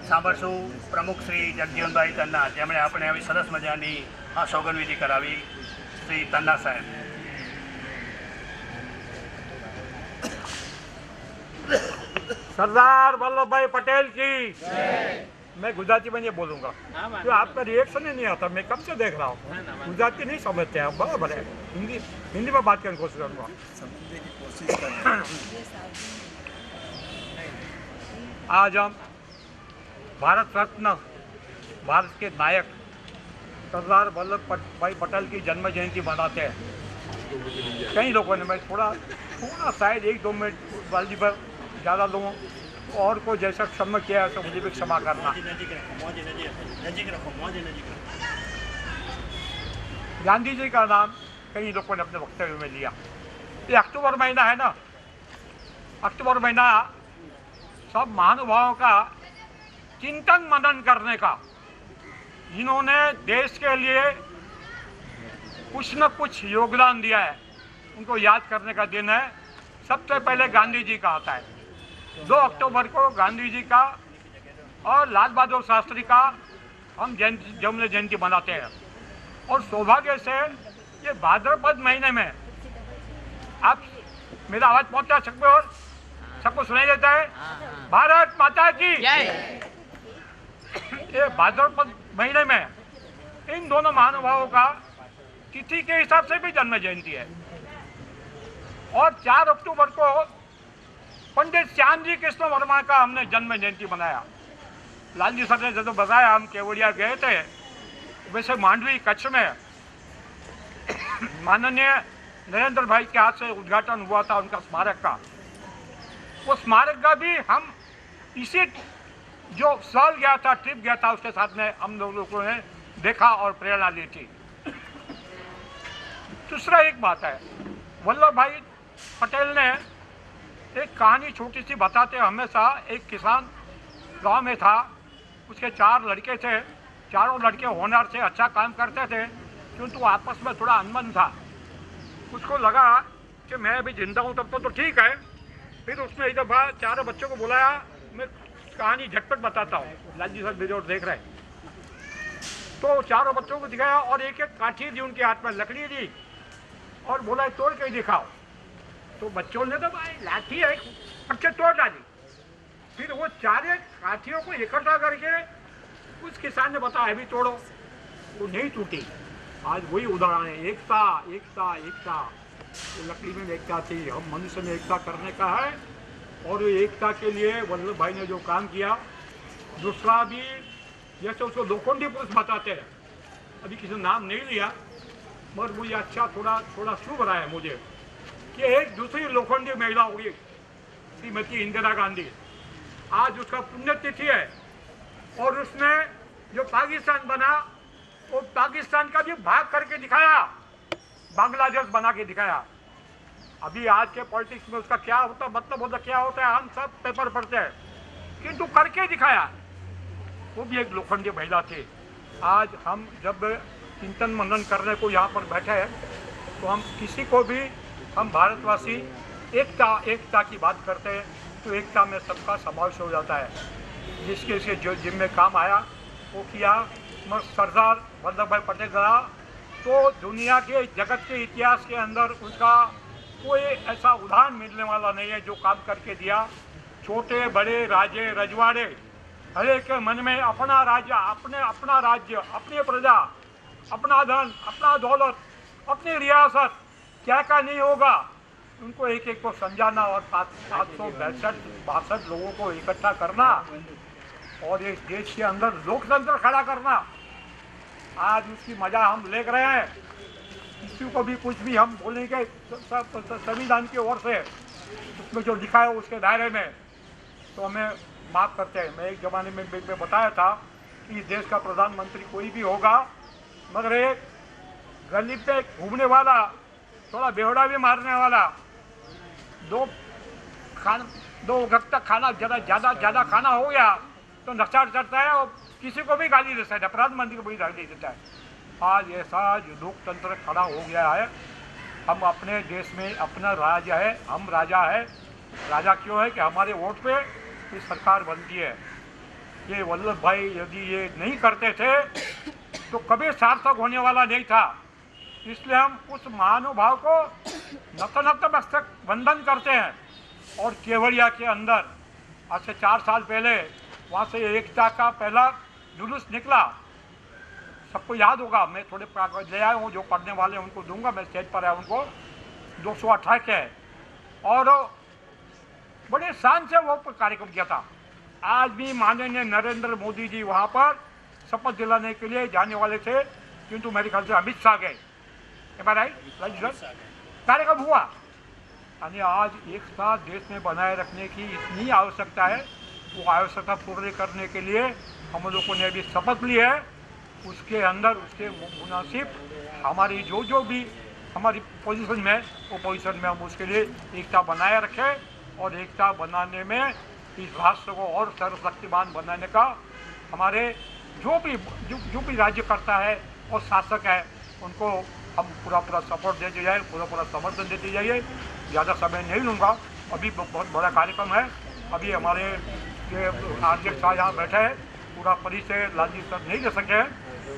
સાંભળશું પ્રમુખ શ્રી જગજીવનભાઈ તન્ના, જેમણે આપણે આવી સરસ મજાની આ સોગંદવિધિ કરાવી. શ્રી तन्ना साहब. सरदार वल्लभ भाई पटेल की मैं गुजराती में ये बोलूँगा तो आपका रिएक्शन ही नहीं आता. मैं कब से देख रहा हूँ. गुजराती नहीं समझते आप, बराबर है. हिंदी में बात करने की कोशिश करूँगा. आज हम भारत रत्न, भारत के नायक सरदार वल्लभ भाई पटेल की जन्म जयंती मनाते हैं. कई लोगों ने, मैं थोड़ा शायद 1-2 मिनट वाली पर ज़्यादा लोगों और को जैसा क्षमा किया है तो मुझे भी क्षमा करना. गांधी जी का नाम कई लोगों ने अपने वक्तव्य में लिया। ये अक्टूबर महीना है ना, अक्टूबर महीना सब महानुभावों का चिंतन मनन करने का, इन्होंने देश के लिए कुछ न कुछ योगदान दिया है, उनको याद करने का दिन है। सबसे पहले गांधी जी का आता है। 2 अक्टूबर को गांधी जी का और लाल बहादुर शास्त्री का हम जन्म जयंती मनाते हैं। और सौभाग्य से ये भाद्रपद महीने में, आप मेरा आवाज पहुंचा सकते हो, सबको सुनाई देता है? भारत माता की। ये भाद्रपद महीने में इन दोनों महानुभावों का तिथि के हिसाब से भी जन्म जयंती है। और 4 अक्टूबर को पंडित श्यामजी कृष्ण वर्मा का हमने जन्म जयंती मनाया। लालजी सर ने जब बताया, हम केवड़िया गए थे, वैसे मांडवी कच्छ में माननीय नरेंद्र भाई के हाथ से उद्घाटन हुआ था उनका स्मारक का। वो स्मारक का भी हम इसी जो साल गया था, ट्रिप गया था, उसके साथ में हम लोगों ने देखा और प्रेरणा ली थी। दूसरा एक बात है, वल्लभ भाई पटेल ने एक कहानी छोटी सी बताते हमेशा। एक किसान गांव में था, उसके 4 लड़के थे, चारों लड़के होनहार से अच्छा काम करते थे, किंतु आपस में थोड़ा अनबन था। उसको लगा कि मैं अभी जिंदा हूँ तब तो ठीक है। फिर उसने एक दफ़ा 4 बच्चों को बुलाया, मैं कहानी झटपट बताता हूँ, लालजी सर वीडियो देख रहे हैं। तो 4 बच्चों को दिखाया और एक एक काठी दी उनके हाथ में, लकड़ी दी और बोला तोड़ के दिखाओ। तो बच्चों ने तो भाई लाठी है अच्छे तोड़ डाली। फिर वो 4 काठियों को इकट्ठा करके उस किसान ने बताया अभी तोड़ो, वो नहीं टूटी। आज वही उदाहरण है, एकता एकता एकता। तो लकड़ी में एकता थी, हम मनुष्य में एकता करने का है। और एकता के लिए वल्लभ भाई ने जो काम किया। दूसरा भी जैसे उसको लोखंडी पुरुष बताते हैं, अभी किसी नाम नहीं लिया, मगर मुझे अच्छा थोड़ा शुभ रहा है मुझे कि एक दूसरी लोखंडी महिला हुई श्रीमती इंदिरा गांधी। आज उसका पुण्यतिथि है और उसने जो पाकिस्तान बना वो पाकिस्तान का भी भाग करके दिखाया, बांग्लादेश बना के दिखाया। अभी आज के पॉलिटिक्स में उसका क्या होता, मतलब होता क्या होता है, हम सब पेपर पढ़ते हैं, किंतु करके दिखाया। वो भी एक लोखंडी महिला थी। आज हम जब चिंतन मनन करने को यहाँ पर बैठे हैं तो हम किसी को भी, हम भारतवासी एकता की बात करते हैं तो एकता में सबका समावेश हो जाता है। जिसके से जो जिम्मे काम आया वो किया। मगर सरदार वल्लभ भाई पटेल रहा तो दुनिया के जगत के इतिहास के अंदर उसका कोई ऐसा उदाहरण मिलने वाला नहीं है जो काम करके दिया। छोटे बड़े राजे रजवाड़े हर एक के मन में अपना राज्य, अपना राज्य, अपनी प्रजा, अपना धन, अपना दौलत, अपनी रियासत क्या क्या नहीं होगा, उनको एक एक को समझाना और 762 लोगों को इकट्ठा करना और इस देश के अंदर लोकतंत्र खड़ा करना। आज उसकी मजा हम ले रहे हैं। किसी को भी कुछ भी हम बोलेंगे संविधान की ओर से उसमें जो लिखा है उसके दायरे में, तो हमें माफ़ करते हैं। मैं एक ज़माने में बताया था कि इस देश का प्रधानमंत्री कोई भी होगा, मगर एक गली पे घूमने वाला, थोड़ा बेवड़ा भी मारने वाला, 2 वक्त तक खाना ज़्यादा खाना हो गया तो नशा चढ़ता है और किसी को भी गाली देता है, प्रधानमंत्री को भी गाली देता है। आज ऐसा लोकतंत्र खड़ा हो गया है। हम अपने देश में अपना राज्य है, हम राजा है। राजा क्यों है कि हमारे वोट पे ये सरकार बनती है। ये वल्लभ भाई यदि ये नहीं करते थे तो कभी सार्थक होने वाला नहीं था। इसलिए हम उस महानुभाव को नतमस्तक वंदन करते हैं। और केवड़िया के अंदर आज से 4 साल पहले वहाँ से एकता का पहला जुलूस निकला, सबको याद होगा। मैं थोड़े कागज ले आया हूँ, जो पढ़ने वाले उनको दूंगा, मैं स्टेज पर आया उनको। 218 के और बड़े शान से वो कार्यक्रम किया था। आज भी माननीय नरेंद्र मोदी जी वहाँ पर शपथ दिलाने के लिए जाने वाले थे, किंतु मेरे ख्याल से अमित शाह गए। कार्यक्रम हुआ यानी आज एकता देश में बनाए रखने की इतनी आवश्यकता है। वो आवश्यकता पूरी करने के लिए हम लोगों ने अभी शपथ ली है उसके अंदर उसके मुनासिब हमारी जो भी हमारी पोजीशन में वो पोजीशन में हम उसके लिए एकता बनाए रखें और एकता बनाने में इस राष्ट्र को और सर्वशक्तिमान बनाने का हमारे जो भी राज्य करता है और शासक है उनको हम पूरा सपोर्ट देते जाए, पूरा समर्थन देते जाइए। ज़्यादा समय नहीं लूँगा, अभी बहुत बड़ा कार्यक्रम है। अभी हमारे ये अध्यक्ष साहब यहाँ बैठे हैं, पूरा परिचय लालजी सर नहीं दे सके हैं।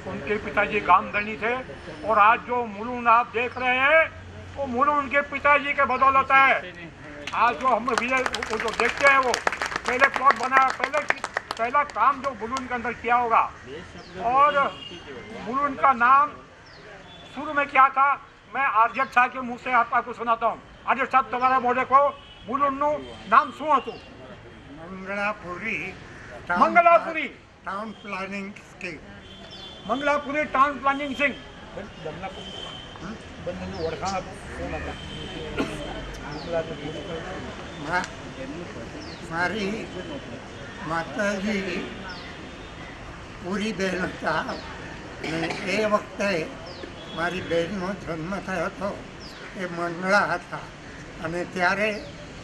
उनके पिताजी गामधनी थे और आज जो मुलुंड आप देख रहे हैं वो मुलुंड उनके पिताजी के बदौलत है। आज जो हम विजय जो देखते हैं वो पहले प्लॉट बनाया, पहला काम जो मुलुंड के अंदर किया होगा। और मुलुंड का नाम शुरू में क्या था, मैं अध्यक्ष साहब के मुँह से आपको सुनाता हूँ। अध्यक्ष साहब तुम्हारा बोले को मुलुंडનું નામ શું હતું? Mangalapuri town planning scheme. Mangalapuri town planning scheme. બંનેનું ઓળખાણ કોણ હતા? મારી માતાજી પૂરી બહેન હતા ને એ વખતે મારી બહેનનો જન્મ થયો હતો એ મંગળા હતા અને ત્યારે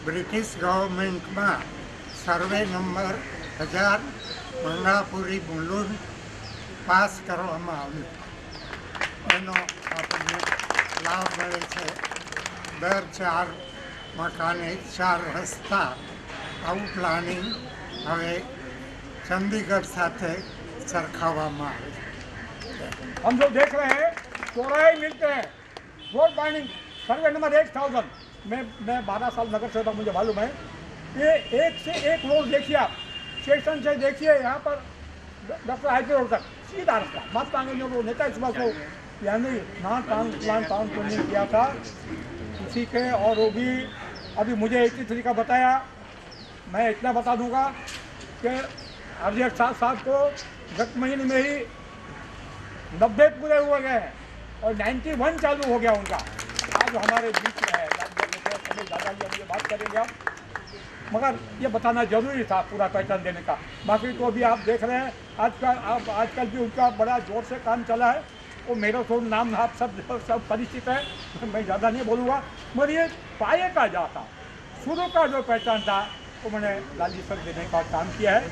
બ્રિટિશ ગવર્મેન્ટમાં survey number 1000 Mangalapuri Mulund pass કરવામાં આવ્યું. એનો આપણને લાભ મળે છે. દર 4 મકાને 4 રસ્તા. આવું પ્લાનિંગ હવે ચંદીગઢ સાથે સરખાવવામાં આવે છે. हम जो देख रहे हैं चौराहे मिलते हैं, रोड प्लानिंग सर्वे नंबर 1000 मैं 12 साल नगर से था, मुझे मालूम है। ये एक से एक रोड देखिए आप, स्टेशन से देखिए यहाँ पर डॉक्टर हाईवे रोड तक सीधा रास्ता। महात्मा गांधी जो नेता इस बात को यानी टाउन प्लानिंग किया था उसी के, और वो भी अभी मुझे एक ही तरीका बताया। मैं इतना बता दूंगा कि अध्यक्ष साहब को गत महीने में ही 90 पूरे हुए गए हैं और 91 चालू हो गया उनका। आज हमारे बीच में है दादाजी, अब ये बात करेंगे आप, मगर ये बताना जरूरी था पूरा पहचान देने का। बाकी तो अभी आप देख रहे हैं आजकल भी उनका बड़ा जोर से काम चला है। वो मेरा तो नाम आप सब परिचित है, मैं ज़्यादा नहीं बोलूँगा। मगर ये पाए का जा था, शुरू का जो पहचान था वो मैंने लालजी सर देने का काम किया है,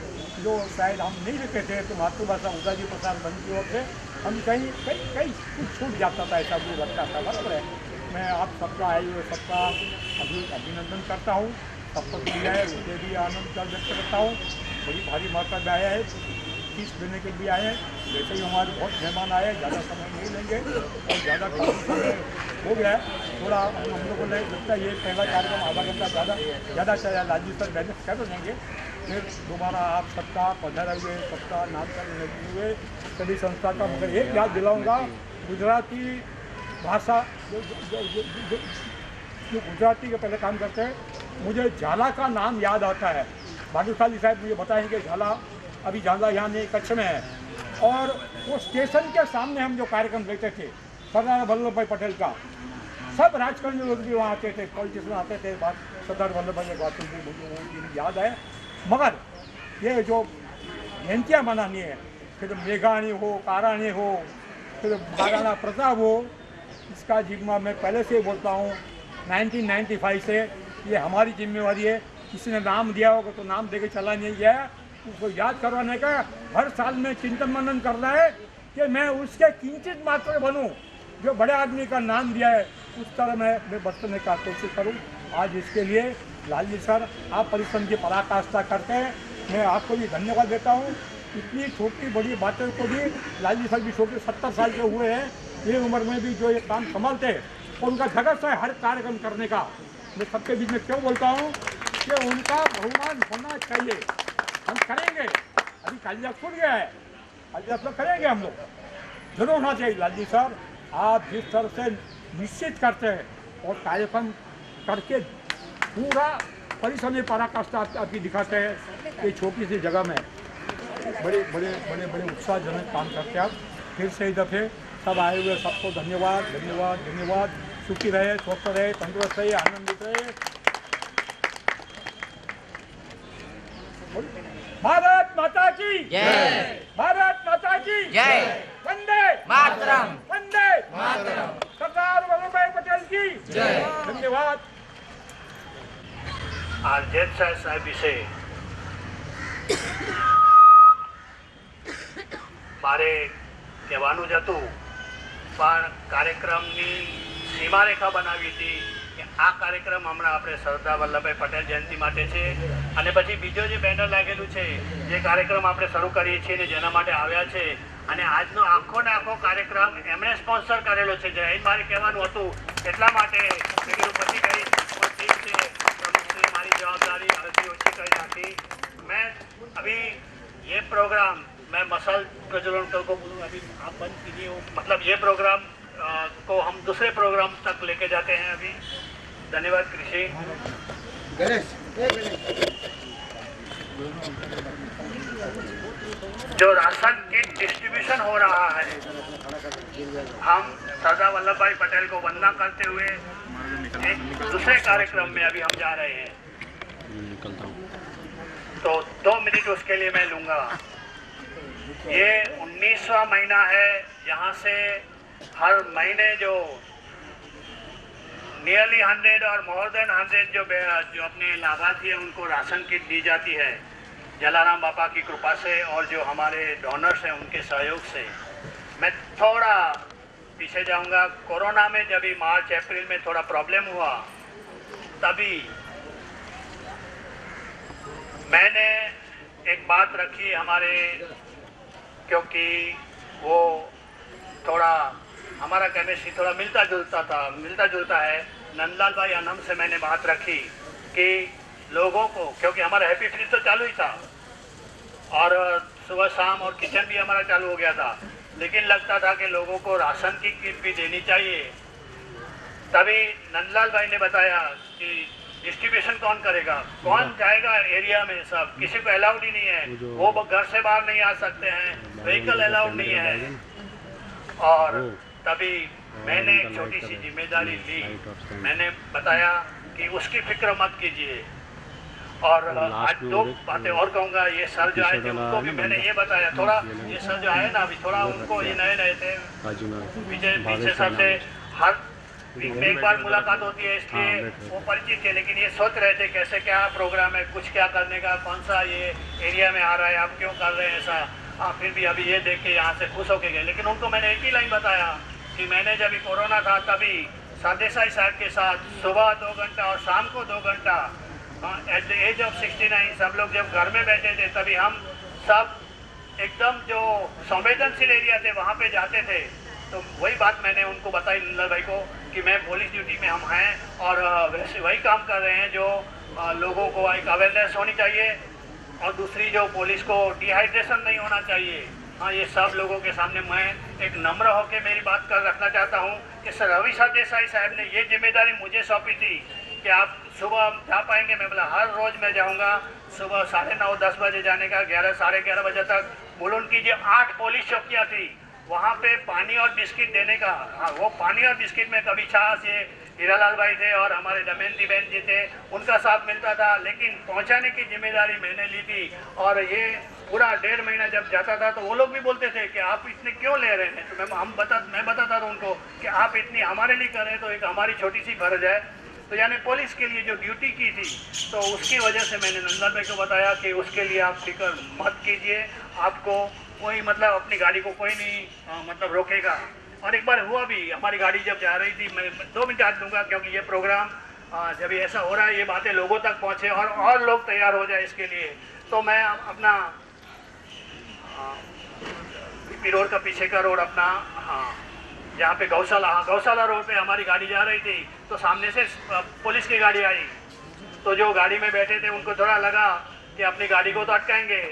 जो शायद हम नहीं लिखे थे। तो मातृभाषा उदाजी प्रसाद बन की ओर से हम कहीं कुछ छूट जाता था, ऐसा भी लगता था। बराबर है। मैं आप सबका आए हुए सबका अभिनंदन करता हूँ। सबको मिला है उसे भी आनंद व्यक्त करता हूँ। बड़ी भारी मात्रा में आया है, फीस देने के लिए आए हैं। वैसे ही हमारे बहुत मेहमान आए हैं, ज़्यादा समय नहीं लेंगे और ज़्यादा समय हो गया है। थोड़ा हम लोगों ने लगता है ये पहला कार्यक्रम आधा घंटा ज़्यादा चाहिए, लालजी सर मैनेज कर देंगे। फिर दोबारा आप सबका पधारे हुए सबका नामकरण लगे हुए सभी संस्था का मगर एक याद दिलाऊंगा, गुजराती भाषा जो गुजराती के पहले काम करते हैं, मुझे झाला का नाम याद आता है। भाग्यशाली साहब मुझे बताएंगे झाला अभी झाला यहाँ नहीं कच्छ में है। और वो स्टेशन के सामने हम जो कार्यक्रम देखते थे सरदार वल्लभ भाई पटेल का, सब राजकारणी लोग भी वहाँ आते थे, पॉलिटिशियन आते थे। बात सरदार वल्लभ भाई बात मुझे याद है। मगर ये जो जयंतियाँ मनानी है, फिर मेघाणी हो, काराणी हो, फिर महाराणा प्रताप हो, इसका जिम्मा मैं पहले से ही बोलता हूँ 1995 से ये हमारी जिम्मेवारी है। किसी ने नाम दिया होगा तो नाम देके चला नहीं गया, उसको याद करवाने का हर साल में चिंतन मनन करना है कि मैं उसके किंचित मात्र बनूं, जो बड़े आदमी का नाम दिया है उस तरह मैं बरतने का कोशिश करूं। आज इसके लिए लालजी सर आप परिश्रम की पराकाष्ठा करते हैं, मैं आपको भी धन्यवाद देता हूं। इतनी छोटी बड़ी बातें को भी लालजी सर भी छोटे 70 साल के हुए हैं, ये उम्र में भी जो ये काम संभालते हैं और उनका जगत है हर कार्यक्रम करने का। मैं सबके बीच में क्यों बोलता हूँ कि उनका बहुमान होना चाहिए। हम करेंगे, अभी कालिदास छूट गया है, कालिदास लोग करेंगे, हम लोग जरूर होना चाहिए। लालजी सर आप जिस तरह से निश्चित करते हैं और कार्यक्रम करके पूरा परिश्रम में पराकाष्ठा आपकी दिखाते हैं, ये छोटी सी जगह में बड़े उत्साहजनक काम करते हैं आप। फिर से ही दफे सब आए हुए सबको धन्यवाद धन्यवाद धन्यवाद। सुखी रहे, स्वस्थ रहे, तंदुरुस्त रहे, आनंदित रहे। भारत माता की जय, भारत माता की जय। मातरम। वंदे मातरम। सरदार वल्लभ भाई पटेल की जय। धन्यवाद। આ જેત સાહેબ વિશે મારે કહેવાનું જ હતું, પણ કાર્યક્રમની સીમારેખા બનાવી હતી કે આ કાર્યક્રમ હમણાં આપણે સરદાર વલ્લભભાઈ પટેલ જયંતિ માટે છે, અને પછી બીજો જે બેનર લાગેલું છે જે કાર્યક્રમ આપણે શરૂ કરીએ છીએ ને જેના માટે આવ્યા છે, અને આજનો આખો ને આખો કાર્યક્રમ એમણે સ્પોન્સર કરેલો છે। જય હિન્દ મારે કહેવાનું હતું, એટલા માટે પછી કહીશ પણ ઠીક છે, પ્રમુખશ્રી મારી जवाबदारी हल्की ओછી કરી નાખી। मैं अभी ये प्रोग्राम मैं मसल प्रज्वलन को बोलूँ, अभी आप बंद कीजिए, मतलब ये प्रोग्राम को हम दूसरे प्रोग्राम तक लेके जाते हैं अभी। धन्यवाद कृषि। जो राशन किट डिस्ट्रीब्यूशन हो रहा है, हम सरदार वल्लभ भाई पटेल को वंदना करते हुए एक दूसरे कार्यक्रम में अभी हम जा रहे हैं, तो 2 मिनट उसके लिए मैं लूँगा। ये 19वां महीना है, यहाँ से हर महीने जो नियरली 100 और मोर देन 100 जो अपने लाभार्थी हैं उनको राशन किट दी जाती है जलाराम बापा की कृपा से, और जो हमारे डोनर्स हैं उनके सहयोग से। मैं थोड़ा पीछे जाऊंगा। कोरोना में जब भी मार्च अप्रैल में थोड़ा प्रॉब्लम हुआ, तभी मैंने एक बात रखी हमारे, क्योंकि वो थोड़ा हमारा केमिस्ट्री थोड़ा मिलता जुलता है। नंदलाल भाई अनम से मैंने बात रखी कि लोगों को, क्योंकि हमारा हैप्पी फ्री तो चालू ही था और सुबह शाम और किचन भी हमारा चालू हो गया था, लेकिन लगता था कि लोगों को राशन की किट भी देनी चाहिए। तभी नंदलाल भाई ने बताया कि डिस्ट्रीब्यूशन कौन करेगा, कौन जाएगा एरिया में, सब किसी को अलाउड ही नहीं है, वो घर से बाहर नहीं आ सकते हैं, व्हीकल अलाउड नहीं है। और तभी मैंने एक छोटी सी जिम्मेदारी ली, मैंने बताया कि उसकी फिक्र मत कीजिए। और आज 2 बातें और कहूँगा। ये सर जो आए थे उनको भी मैंने ये बताया, थोड़ा ये सर जो आए ना अभी थोड़ा उनको ये नए थे, पीछे सर से हर वीक में एक बार मुलाकात होती है, इसलिए वो परिचित थे, लेकिन ये सोच रहे थे कैसे क्या प्रोग्राम है, कुछ क्या करने का, कौन सा ये एरिया में आ रहा है, आप क्यों कर रहे हैं ऐसा। फिर भी अभी ये देख के यहाँ से खुश होके गए। लेकिन उनको मैंने एक ही लाइन बताया कि मैंने जब कोरोना था तभी सरदेसाई साहब के साथ सुबह 2 घंटा और शाम को 2 घंटा एट द एज ऑफ 69 सब लोग जब घर में बैठे थे, तभी हम सब एकदम जो संवेदनशील एरिया थे वहाँ पे जाते थे। तो वही बात मैंने उनको बताई नंदलाल भाई को कि मैं पुलिस ड्यूटी में हम हैं और वैसे वही काम कर रहे हैं जो लोगों को एक अवेयरनेस होनी चाहिए, और दूसरी जो पुलिस को डिहाइड्रेशन नहीं होना चाहिए। हाँ, ये सब लोगों के सामने मैं एक नम्र होकर मेरी बात कर रखना चाहता हूँ कि सर रवि सरदेसाई साहब ने ये जिम्मेदारी मुझे सौंपी थी कि आप सुबह जा पाएंगे। मैं बोला हर रोज़ मैं जाऊँगा, सुबह 9:30-10 बजे जाने का, 11 साढ़े 11 बजे तक। बोलूँ की जो 8 पुलिस चौकियाँ थी वहाँ पे पानी और बिस्किट देने का। हाँ, वो पानी और बिस्किट में कभी छाछ, ये हीरालाल भाई थे और हमारे दमयंती बहन जी थे, उनका साथ मिलता था, लेकिन पहुँचाने की जिम्मेदारी मैंने ली थी। और ये पूरा 1.5 महीना जब जाता था तो वो लोग भी बोलते थे कि आप इतने क्यों ले रहे हैं, तो मैं बताता था उनको कि आप इतनी हमारे लिए कर रहे हैं तो एक हमारी छोटी सी फर्ज है। तो यानी पुलिस के लिए जो ड्यूटी की थी, तो उसकी वजह से मैंने नंदलाल भाई को बताया कि उसके लिए आप फिक्र मत कीजिए, आपको कोई मतलब अपनी गाड़ी को कोई नहीं मतलब रोकेगा। और एक बार हुआ भी, हमारी गाड़ी जब जा रही थी, मैं 2 मिनट आज दूंगा क्योंकि ये प्रोग्राम जब ऐसा हो रहा है ये बातें लोगों तक पहुँचे और लोग तैयार हो जाए इसके लिए। तो मैं अपना पी रोड का पीछे का रोड अपना, हाँ, जहाँ पे गौशाला रोड पे हमारी गाड़ी जा रही थी, तो सामने से पुलिस की गाड़ी आई। तो जो गाड़ी में बैठे थे उनको थोड़ा लगा कि अपनी गाड़ी को तो अटकाएंगे,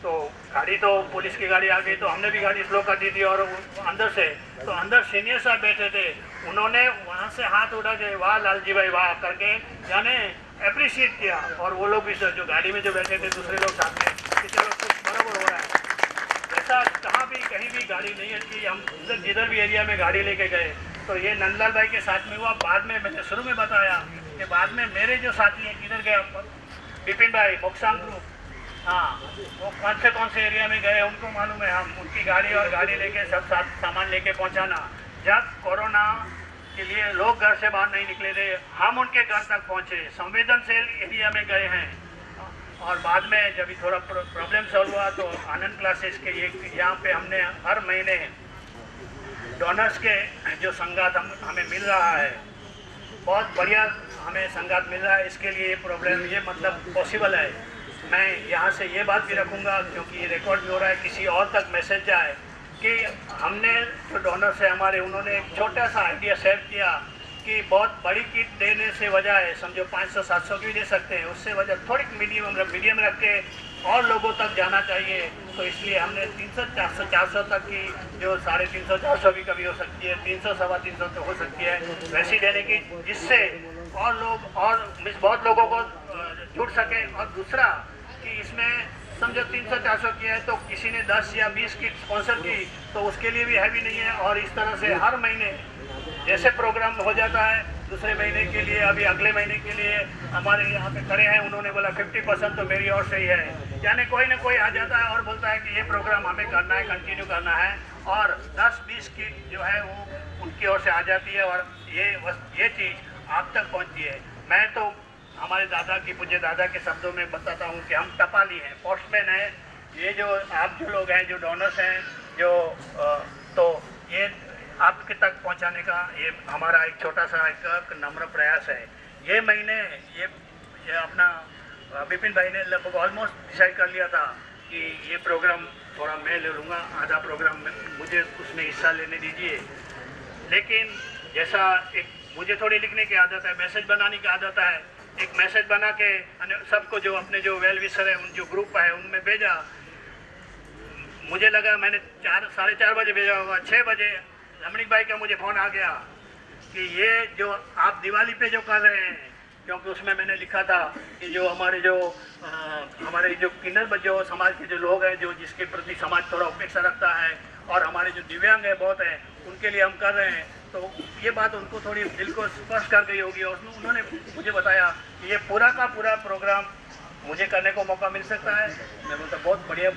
तो गाड़ी तो पुलिस की गाड़ी आ गई, तो हमने भी गाड़ी स्लो कर दी थी। और अंदर से तो अंदर सीनियर साहब बैठे थे, उन्होंने वहाँ से हाथ उठा के वाह लालजी भाई वाह करके यानी अप्रिशिएट किया। और वो लोग भी जो गाड़ी में जो बैठे थे दूसरे लोग साथ में कि चलो कुछ बराबर हो रहा है। ऐसा कहाँ भी कहीं भी गाड़ी नहीं अटकी, हम जिधर भी एरिया में गाड़ी लेके गए। तो ये नंदलाल भाई के साथ में हुआ। बाद में मैंने शुरू में बताया कि बाद में मेरे जो साथी हैं किधर गए, बिपिन भाई मोक्सांग ग्रुप, हाँ, वो कौन से एरिया में गए उनको मालूम है। हम उनकी गाड़ी और गाड़ी लेके सब सामान लेके पहुंचाना। जब कोरोना के लिए लोग घर से बाहर नहीं निकले थे, हम उनके घर तक पहुंचे, संवेदनशील एरिया में गए हैं। और बाद में जब थोड़ा प्रॉब्लम सॉल्व हुआ तो आनंद क्लासेस के यहाँ पे हमने हर महीने डोनर्स के जो संगात हमें मिल रहा है, बहुत बढ़िया हमें संगात मिल रहा है। इसके लिए ये मतलब पॉसिबल है। मैं यहाँ से ये बात भी रखूँगा, क्योंकि ये रिकॉर्ड भी हो रहा है, किसी और तक मैसेज जाए कि हमने जो डोनर्स है हमारे, उन्होंने एक छोटा सा आइडिया शेयर किया कि बहुत बड़ी किट देने से बजाय समझो 500-700 की भी दे सकते हैं, उससे वजह थोड़ी मीडियम रख के और लोगों तक जाना चाहिए। तो इसलिए हमने 300-400 तक की, जो 350-400 भी कभी हो सकती है, 300-325 तो हो सकती है, वैसी देने की, जिससे और लोग और बहुत लोगों को जुड़ सके। और दूसरा कि इसमें समझो 300-400 की है तो किसी ने 10 या 20 की स्पॉन्सर की तो उसके लिए भी हैवी नहीं है। और इस तरह से हर महीने जैसे प्रोग्राम हो जाता है, दूसरे महीने के लिए, अभी अगले महीने के लिए हमारे यहाँ पे खड़े हैं, उन्होंने बोला 50% तो मेरी ओर से ही है। यानी कोई ना कोई आ जाता है और बोलता है कि ये प्रोग्राम हमें करना है, कंटिन्यू करना है, और 10-20 की जो है वो उनकी ओर से आ जाती है और ये चीज़ आप तक पहुँचती है। मैं तो हमारे दादा की, पूज्य दादा के शब्दों में बताता हूँ कि हम टपाली हैं, पोस्टमैन हैं। ये जो आप जो लोग हैं, जो डोनर्स हैं, जो तो ये आपके तक पहुंचाने का ये हमारा एक छोटा सा एक नम्र प्रयास है। ये महीने ये अपना विपिन भाई ने लगभग ऑलमोस्ट डिसाइड कर लिया था कि ये प्रोग्राम थोड़ा मैं ले लूँगा, आधा प्रोग्राम मुझे उसमें हिस्सा लेने दीजिए। लेकिन जैसा एक मुझे थोड़ी लिखने की आदत है, मैसेज बनाने की आदत है, एक मैसेज बना के सबको, जो अपने जो वेल विशर है, उन जो ग्रुप है उनमें भेजा। मुझे लगा मैंने 4-4:30 बजे भेजा होगा, 6 बजे रमणीक भाई का मुझे फ़ोन आ गया कि ये जो आप दिवाली पे जो कर रहे हैं, क्योंकि उसमें मैंने लिखा था कि जो हमारे जो किन्नर जो समाज के जो लोग हैं, जो जिसके प्रति समाज थोड़ा उपेक्षा रखता है, और हमारे जो दिव्यांग है बहुत हैं, उनके लिए हम कर रहे हैं। तो ये बात उनको थोड़ी दिल को स्पर्श कर गई होगी और उन्होंने मुझे बताया कि ये पूरा का पूरा प्रोग्राम मुझे करने को मौका मिल सकता है। मैं बोलता बहुत बढ़िया,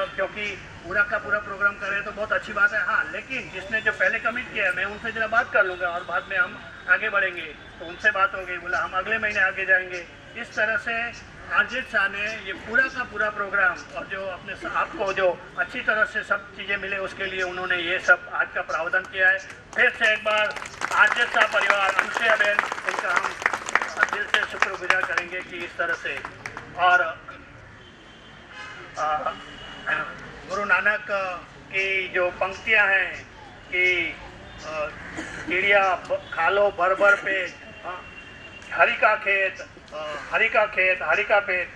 क्योंकि पूरा का पूरा प्रोग्राम कर रहे हैं तो बहुत अच्छी बात है। हाँ, लेकिन जिसने जो पहले कमिट किया है, मैं उनसे जरा बात कर लूँगा और बाद में हम आगे बढ़ेंगे। तो उनसे बात हो गई, बोला हम अगले महीने आगे जाएंगे। इस तरह से आरजेड शाह ने ये पूरा का पूरा प्रोग्राम, और जो अपने आपको जो अच्छी तरह से सब चीज़ें मिले, उसके लिए उन्होंने ये सब आज का प्रावधान किया है। फिर से एक बार आरजेड शाह परिवार, अनुसुया बहन, उनका हम दिल से शुक्रगुजार करेंगे कि इस तरह से। और गुरु नानक की जो पंक्तियां हैं कि चिड़िया खा लो भर भर पेट, हरि का खेत हरि का पेट,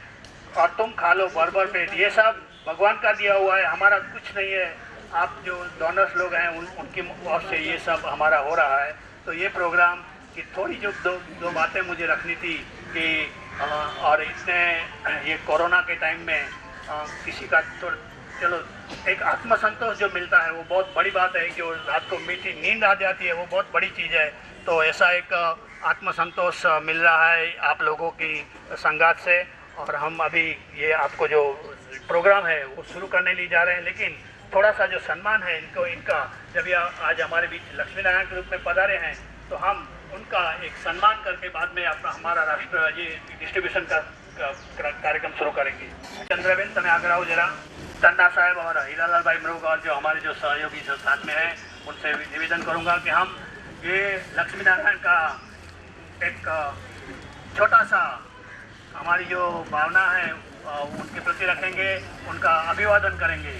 और तुम खा लो भर भर पेट, ये सब भगवान का दिया हुआ है, हमारा कुछ नहीं है। आप जो डोनर्स लोग हैं उनकी ओर से ये सब हमारा हो रहा है। तो ये प्रोग्राम की थोड़ी जो दो बातें मुझे रखनी थी कि और इतने ये कोरोना के टाइम में किसी का तो चलो एक आत्मसंतोष जो मिलता है वो बहुत बड़ी बात है। जो रात को मीठी नींद आ जाती है वो बहुत बड़ी चीज़ है। तो ऐसा एक आत्मसंतोष मिल रहा है आप लोगों की संगात से। और हम अभी ये आपको जो प्रोग्राम है वो शुरू करने लिए जा रहे हैं, लेकिन थोड़ा सा जो सम्मान है इनका जब ये आज हमारे बीच लक्ष्मी नारायण के रूप में पधारे हैं तो हम उनका एक सम्मान करके बाद में हमारा राष्ट्र ये डिस्ट्रीब्यूशन का कार्यक्रम शुरू करेंगे। चंद्रबेन तमें आगे आओ जरा। टन्ना साहब और हीरालाल भाई मृग और जो हमारे जो सहयोगी जो साथ में हैं उनसे निवेदन करूंगा कि हम ये लक्ष्मी नारायण का एक छोटा सा हमारी जो भावना है उनके प्रति रखेंगे, उनका अभिवादन करेंगे।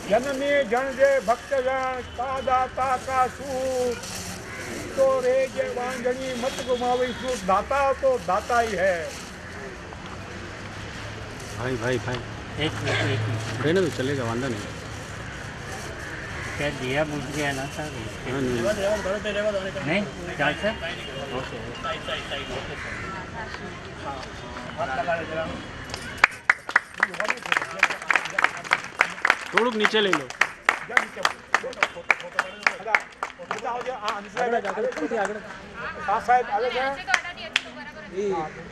जननी जन जे भक्त जन का दाता का सूत, तो रे जे वांगनी मत गुमावी सूत, दाता तो दाता ही है। भाई एक मिनट रहने तो चलेगा, वांदा नहीं। क्या दिया बुझ गया ना सर इसके नहीं चल सर ओके થોડુંક નીચે લઈ લો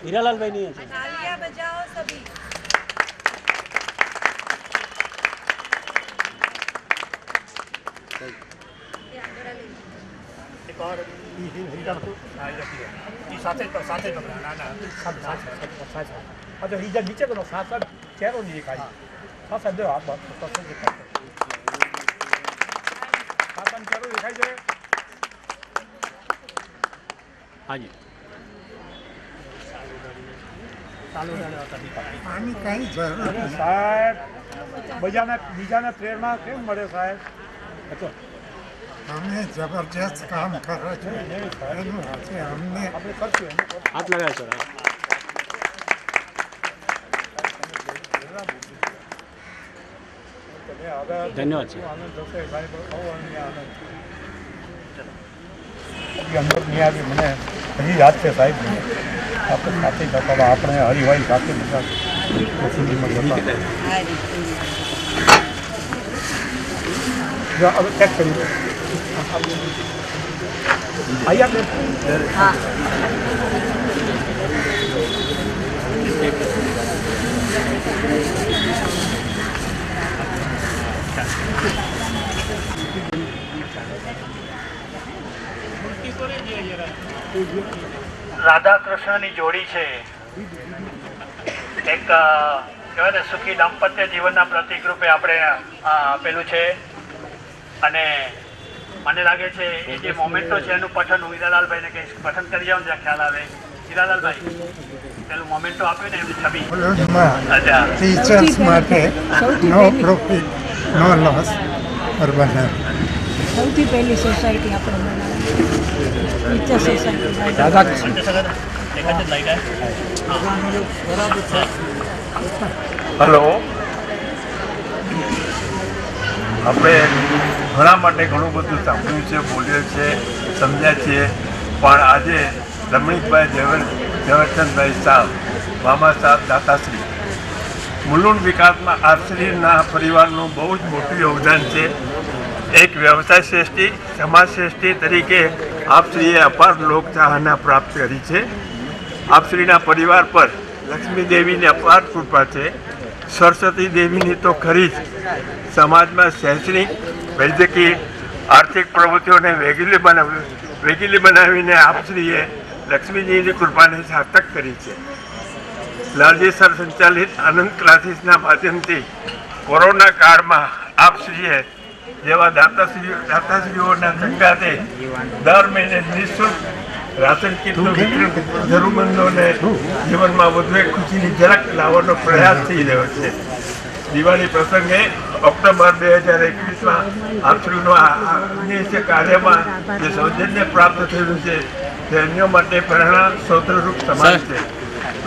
હીરાલાલભાઈ નહીં હશે तालियां बजाओ सभी એક ઓર ઈ સાથે ના ના अच्छा हीजा नीचे करो साथ साथ चेहरो नहीं दिखाई साथ साथ दो हाथ साथ साथ दिखाई साथ साथ चेहरो दिखाई दे हाँ जी આની કાંઈ જરૂર નથી. સાહેબ બીજાને પ્રેરણા કેમ મળે સાહેબ અચ્છા અમે જબરજસ્ત કામ કરો છો એનું આજે અમને આપણે કરશું हाथ लगाए सर हाँ। ધન્યવાદ સર આનંદ થશે સાહેબ બહુ આનંદ અંદર નહીં આવી મને હજી યાદ છે સાહેબ આપણે સાથે જતા હતા આપણે હરિભાઈ સાથે બધા સુધીમાં જતા હવે ચેક કરી અહીંયા રાધા કૃષ્ણની જોડી છે એક કહેવાય ને સુખી દાંપત્ય જીવનના પ્રતિક રૂપે આપણે આપેલું છે અને મને લાગે છે એ જે મોમેન્ટો છે એનું પઠન હું હીરાલાલભાઈને કહીશ પઠન કરી જાઉં ત્યાં ખ્યાલ આવે હીરાલાલભાઈ પેલું મોમેન્ટો આપ્યું ને એમની છબી અચ્છા ટીચર્સ માટે નો પ્રોફિટ નો લોસ પર બનાવ્યું. સૌથી પહેલી સોસાયટી આપણે બનાવી ટીચર સોસાયટી દાદા હલો આપણે ઘણા માટે ઘણું બધું સાંભળ્યું છે બોલ્યો છે સમજ્યા છીએ પણ આજે રમણીકભાઈ ઝવેરચંદભાઈ શાહ મામા સાહેબ દાતાશ્રી મુલુંડ વિકાસમાં આપશ્રીના પરિવારનું બહુ જ મોટું યોગદાન છે. એક વ્યવસાય શ્રેષ્ઠી સમાજ શ્રેષ્ઠી તરીકે આપશ્રીએ અપાર લોકચાહના પ્રાપ્ત કરી છે. આપશ્રીના પરિવાર પર લક્ષ્મી દેવીની અપાર કૃપા છે. સરસ્વતી દેવીની તો ખરી જ. સમાજમાં શૈક્ષણિક વૈદ્યકીય આર્થિક પ્રવૃત્તિઓને વેગીલી બનાવીને આપશ્રીએ લક્ષ્મીજીની કૃપાને સાર્થક કરી છે. લાલજી સર સંચાલિત આનંદ ક્લાસીસના માધ્યમથી કોરોના કાળમાં આપશ્રીએ જેવા દાતાશ્રીઓના સંગાતે દર મહિને નિઃશુલ્ક રાશન કીટનું વિતરણ જરૂરમંદોને જીવનમાં વધુ એક ખુશીની ઝલક લાવવાનો પ્રયાસ થઈ રહ્યો છે. દિવાળી પ્રસંગે ઓક્ટોબર 2021માં આપશ્રીનું આ કાર્યમાં જે સૌજન્ય પ્રાપ્ત થયું છે તે અન્યો માટે પ્રેરણા સ્ત્રોતરૂપ સમાન છે.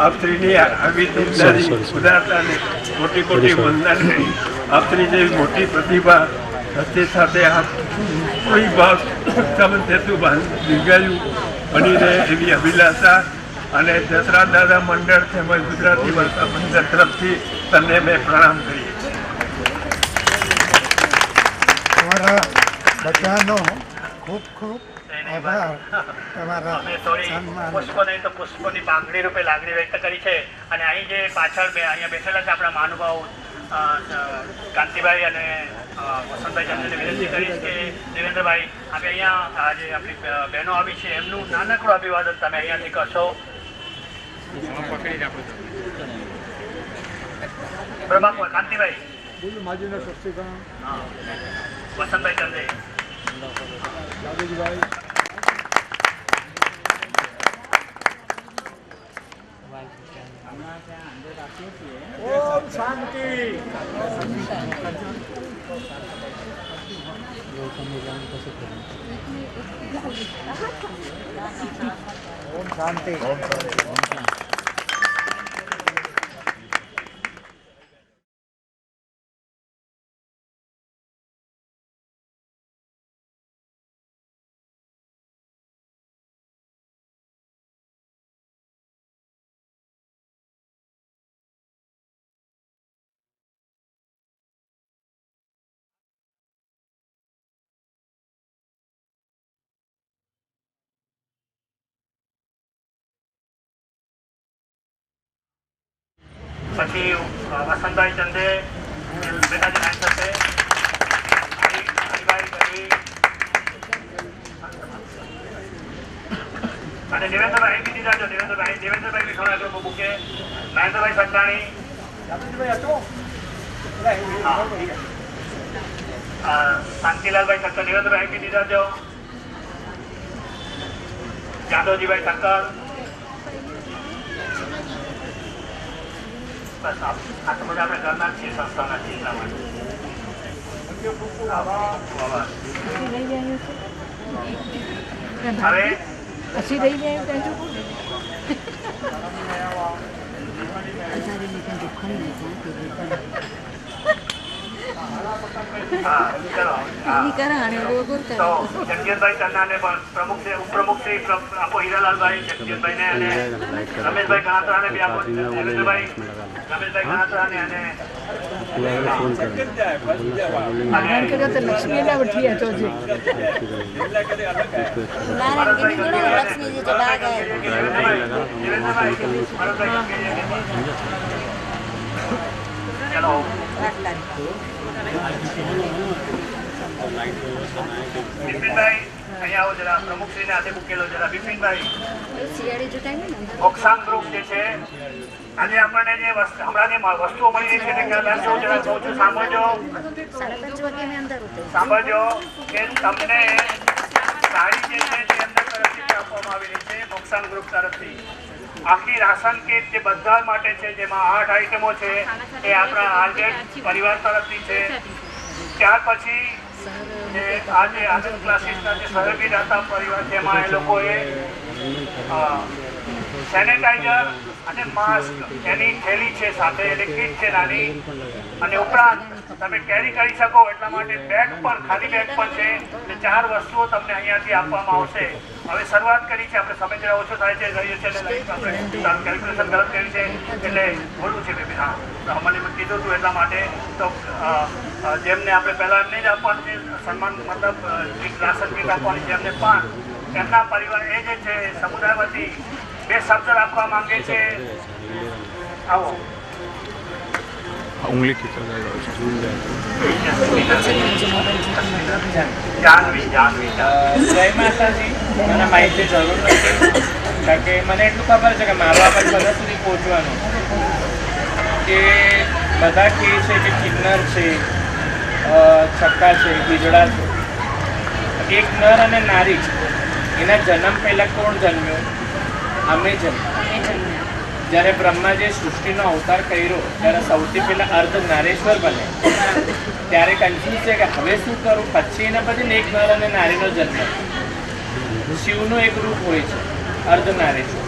આપશ્રીની આવી દિલદારી ઉદારતાને કોટી કોટી વંદન. આપશ્રી જેવી મોટી પ્રતિભા સાથે આ કોઈ ભાવ સંબંધ સેતુ દીર્ઘાયુ બની રહે એવી અભિલાષા અને દસરા દાદા મંડળ તેમજ ગુજરાતી વર્ષા મંડળ તરફથી તમને મેં પ્રણામ કરીએ છીએ. તમારા બધાનો ખૂબ ખૂબ આભાર. તમારા અમે થોડી સન્માન પુષ્પો નહીં તો પુષ્પોની પાંખડી રૂપે લાગણી વ્યક્ત કરી છે અને અહીં જે પાછળ અહીંયા બેઠેલા છે આપણા મહાનુભાવ કાંતિભાઈ અને વસંતભાઈ ચંદ્રને વિનંતી કરીશ કે દેવેન્દ્રભાઈ આપણે અહીંયા આજે આપણી બહેનો આવી છે એમનું નાનકડું અભિવાદન તમે અહીંયાથી કરશો. પ્રભાકર કાંતિભાઈ માજીના સસ્તીકરણ વસંતભાઈ ચંદ્રે દાદાજીભાઈ ઓમ શાંતિ. ઓમ શાંતિ. પછી વસંતભાઈ ચંદે બેટાજી નામ થશે, હરિભાઈ ગઢવી અને દેવેન્દ્રભાઈ અહીં બીજી જાજો. દેવેન્દ્રભાઈ બી થોડા લોકો મૂકે. મહેન્દ્રભાઈ સત્તાણી, શાંતિલાલભાઈ ઠક્કર. દેવેન્દ્રભાઈ અહીં બીજી જાજો. જાદવજીભાઈ ઠક્કર. બસ આ તો બધા આપણે ઘરના જ છીએ, સંસ્થાના છીએ એટલા માટે. હવે પછી રહી જાય ત્યાં તો જગજીવનભાઈ ચન્નાને પણ પ્રમુખ છે, ઉપપ્રમુખ છે આપો હીરાલાલભાઈ, જગજીવનભાઈને અને રમેશભાઈ ગણાત્રાને બી આપો. રમેશભાઈ ગણાત્રાને અને લક્ષ્મી ઉઠી હતો જે ચલો બિપિનભાઈ અહીંયા આવો જરા. પ્રમુખશ્રીને હાથે મૂકેલો જરા. બિપિનભાઈ, ઓક્સાન ગ્રુપ જે છે, આજે આપણને જે હમણાં જે વસ્તુઓ મળી રહી છે તે બેસો જરા કહું છું, સાંભળજો કે તમને સાડી જે છે તે અંદર તરફથી આપવામાં આવી રહી છે ઓક્સાન ગ્રુપ તરફથી. આખી રાશન કીટ જે બધા માટે છે, જેમાં 8 આઈટમો છે, એ આપણા આરજેડ પરિવાર તરફથી છે. ત્યાર પછી જે આજે આનંદ ક્લાસીસના જે સહયોગી દાતા પરિવાર છે, એમાં એ લોકોએ સેનેટાઈઝર અને માસ્ક એની થેલી છે સાથે, એટલે કીટ છે નાની, અને ઉપરાંત તમે કેરી કરી શકો એટલા માટે બેગ પણ, ખાલી બેગ પણ છે. એટલે 4 વસ્તુઓ તમને અહીંયાથી આપવામાં આવશે. હવે શરૂઆત કરી છે આપણે, સમય જરા ઓછો થાય છે, રહ્યો છે એટલે આપણે કેલ્ક્યુલેશન ગલત કરી છે એટલે ખોટું છે બેબી. હા, તો મને કીધું હતું એટલા માટે. તો જેમને આપણે પહેલાં એમને જ આપવાનું છે સન્માન, મતલબ રાશન કીટ આપવાની છે એમને, પણ એમના પરિવાર એ જે છે સમુદાય વતી 2 શબ્દ રાખવા માંગે છે. આવો જાનવી. જય માતાજી. મને માહિતી જરૂર નથી, કારણ કે મને એટલું ખબર છે કે મારું આ બધા સુધી પહોંચવાનું, કે બધા કહે છે કે કિન્નર છે, છક્કા છે, ગીજડા છે. એક નર અને નારી, એના જન્મ પહેલાં કોણ જન્મ્યો? અમે જન્મ્યા. જ્યારે બ્રહ્માજીએ સૃષ્ટિનો અવતાર કર્યો ત્યારે સૌથી પહેલાં અર્ધ નારેશ્વર બને. ત્યારે કન્ફ્યુઝ છે કે હવે શું કરું? પછી એના પછી એક નર અને નારીનો જન્મ. શિવનું એક રૂપ હોય છે અર્ધ નારેશ્વર,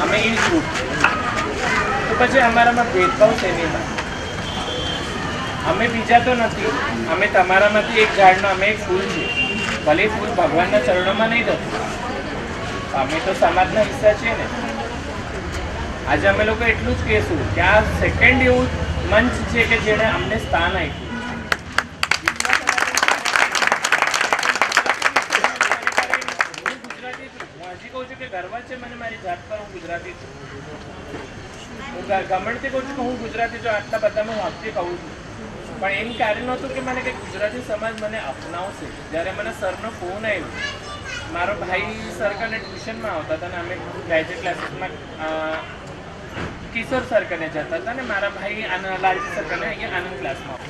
અમે એ જ રૂપ. તો પછી અમારામાં ભેદભાવ છે નહીં. અમે બીજા તો નથી, અમે તમારામાંથી એક ઝાડનો, અમે એક ફૂલ છીએ. ભલે ફૂલ ભગવાનના ચરણોમાં નહીં થતું, અમે તો સમાજના હિસ્સા છીએ ને. આજે અમે લોકો એટલું જ કહેશું કે આ સેકન્ડ એવું મંચ છે કે જેણે અમને સ્થાન આપ્યું. હજી કહું છું કે ગર્વ છે મને મારી જાત પર, હું ગુજરાતી છું. હું ગમણથી કહું છું કે હું ગુજરાતી છું, આટલા બધા હું હકથી કહું છું. પણ એમ કારણ નહોતું કે મને કે ગુજરાતી સમાજ મને અપનાવશે. જ્યારે મને સરનો ફોન આવ્યો, મારો ભાઈ સરકારને ટ્યુશનમાં આવતા હતા ને અમે ગ્રેજ્યુએટ ક્લાસીસમાં કિશોર સરકારને જતા હતા ને મારા ભાઈ લાલજી સરકારને અહીંયા આનંદ ક્લાસમાં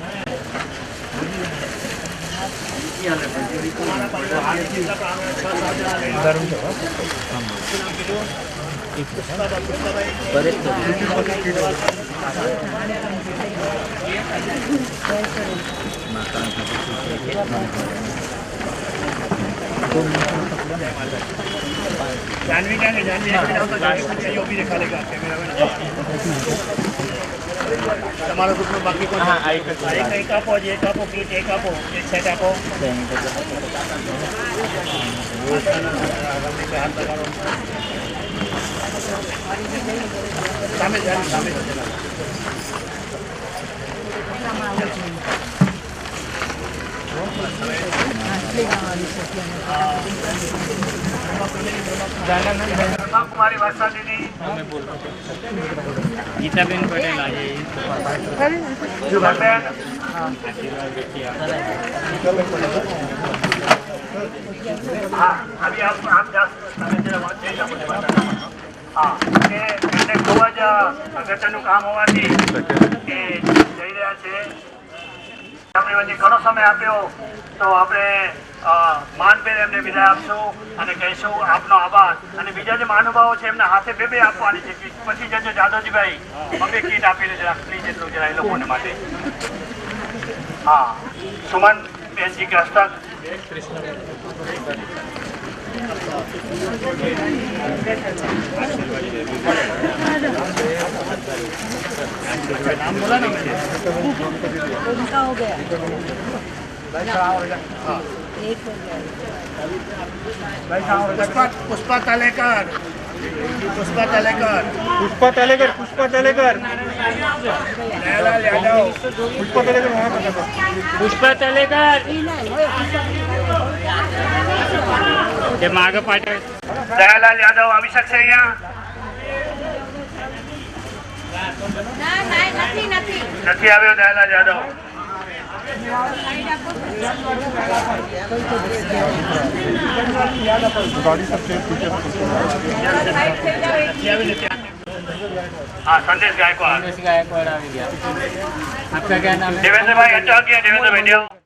जानवी क्या है? जानवी भी दिखा देगा તમારા ગ્રુપનો બાકી કોણ? હા, એક આપો, એક આપો, કીટ એક આપો, એક સેટ આપો. સામે સામે બ્રહ્માકુમારી વરસાદીની ગીતાબેન પટેલ આજે ધનબેન, હા, અભી આપ જા તમે જરા વાત જઈ શકો છો. હા, કે એમને ખૂબ જ અગત્યનું કામ હોવાથી એ જઈ રહ્યા છે. આપણે વચ્ચે ઘણો સમય આપ્યો તો આપણે માનભેર એમને વિદાય આપશું અને કહીશું આપનો આભાર. અને બીજા જે મહાનુભાવો છે એમના હાથે બે આપવાની છે. પછી જજો જાદવજીભાઈ અમે કીટ આપીને જરા પ્લીઝ એટલું જરા એ લોકોને માટે. હા, સુમન બેનજી કે હસ્તક नाम बोला ना मुझे उनका हो गया पुष्पा तलेकर दयालाल यादव પુષ્પા તલેકર જે માગ પાટણ दयालाल यादव આવી શકશે અહીંયા? નથી આવ્યો દયાલાલ યાદવ. हाँ, संदेश गायकवाड़ ગાયકવાડ આવી ગયા આપકા ક્યાં નામ હે देवेंद्र भाई अच्छा किया. देवेंद्र भाई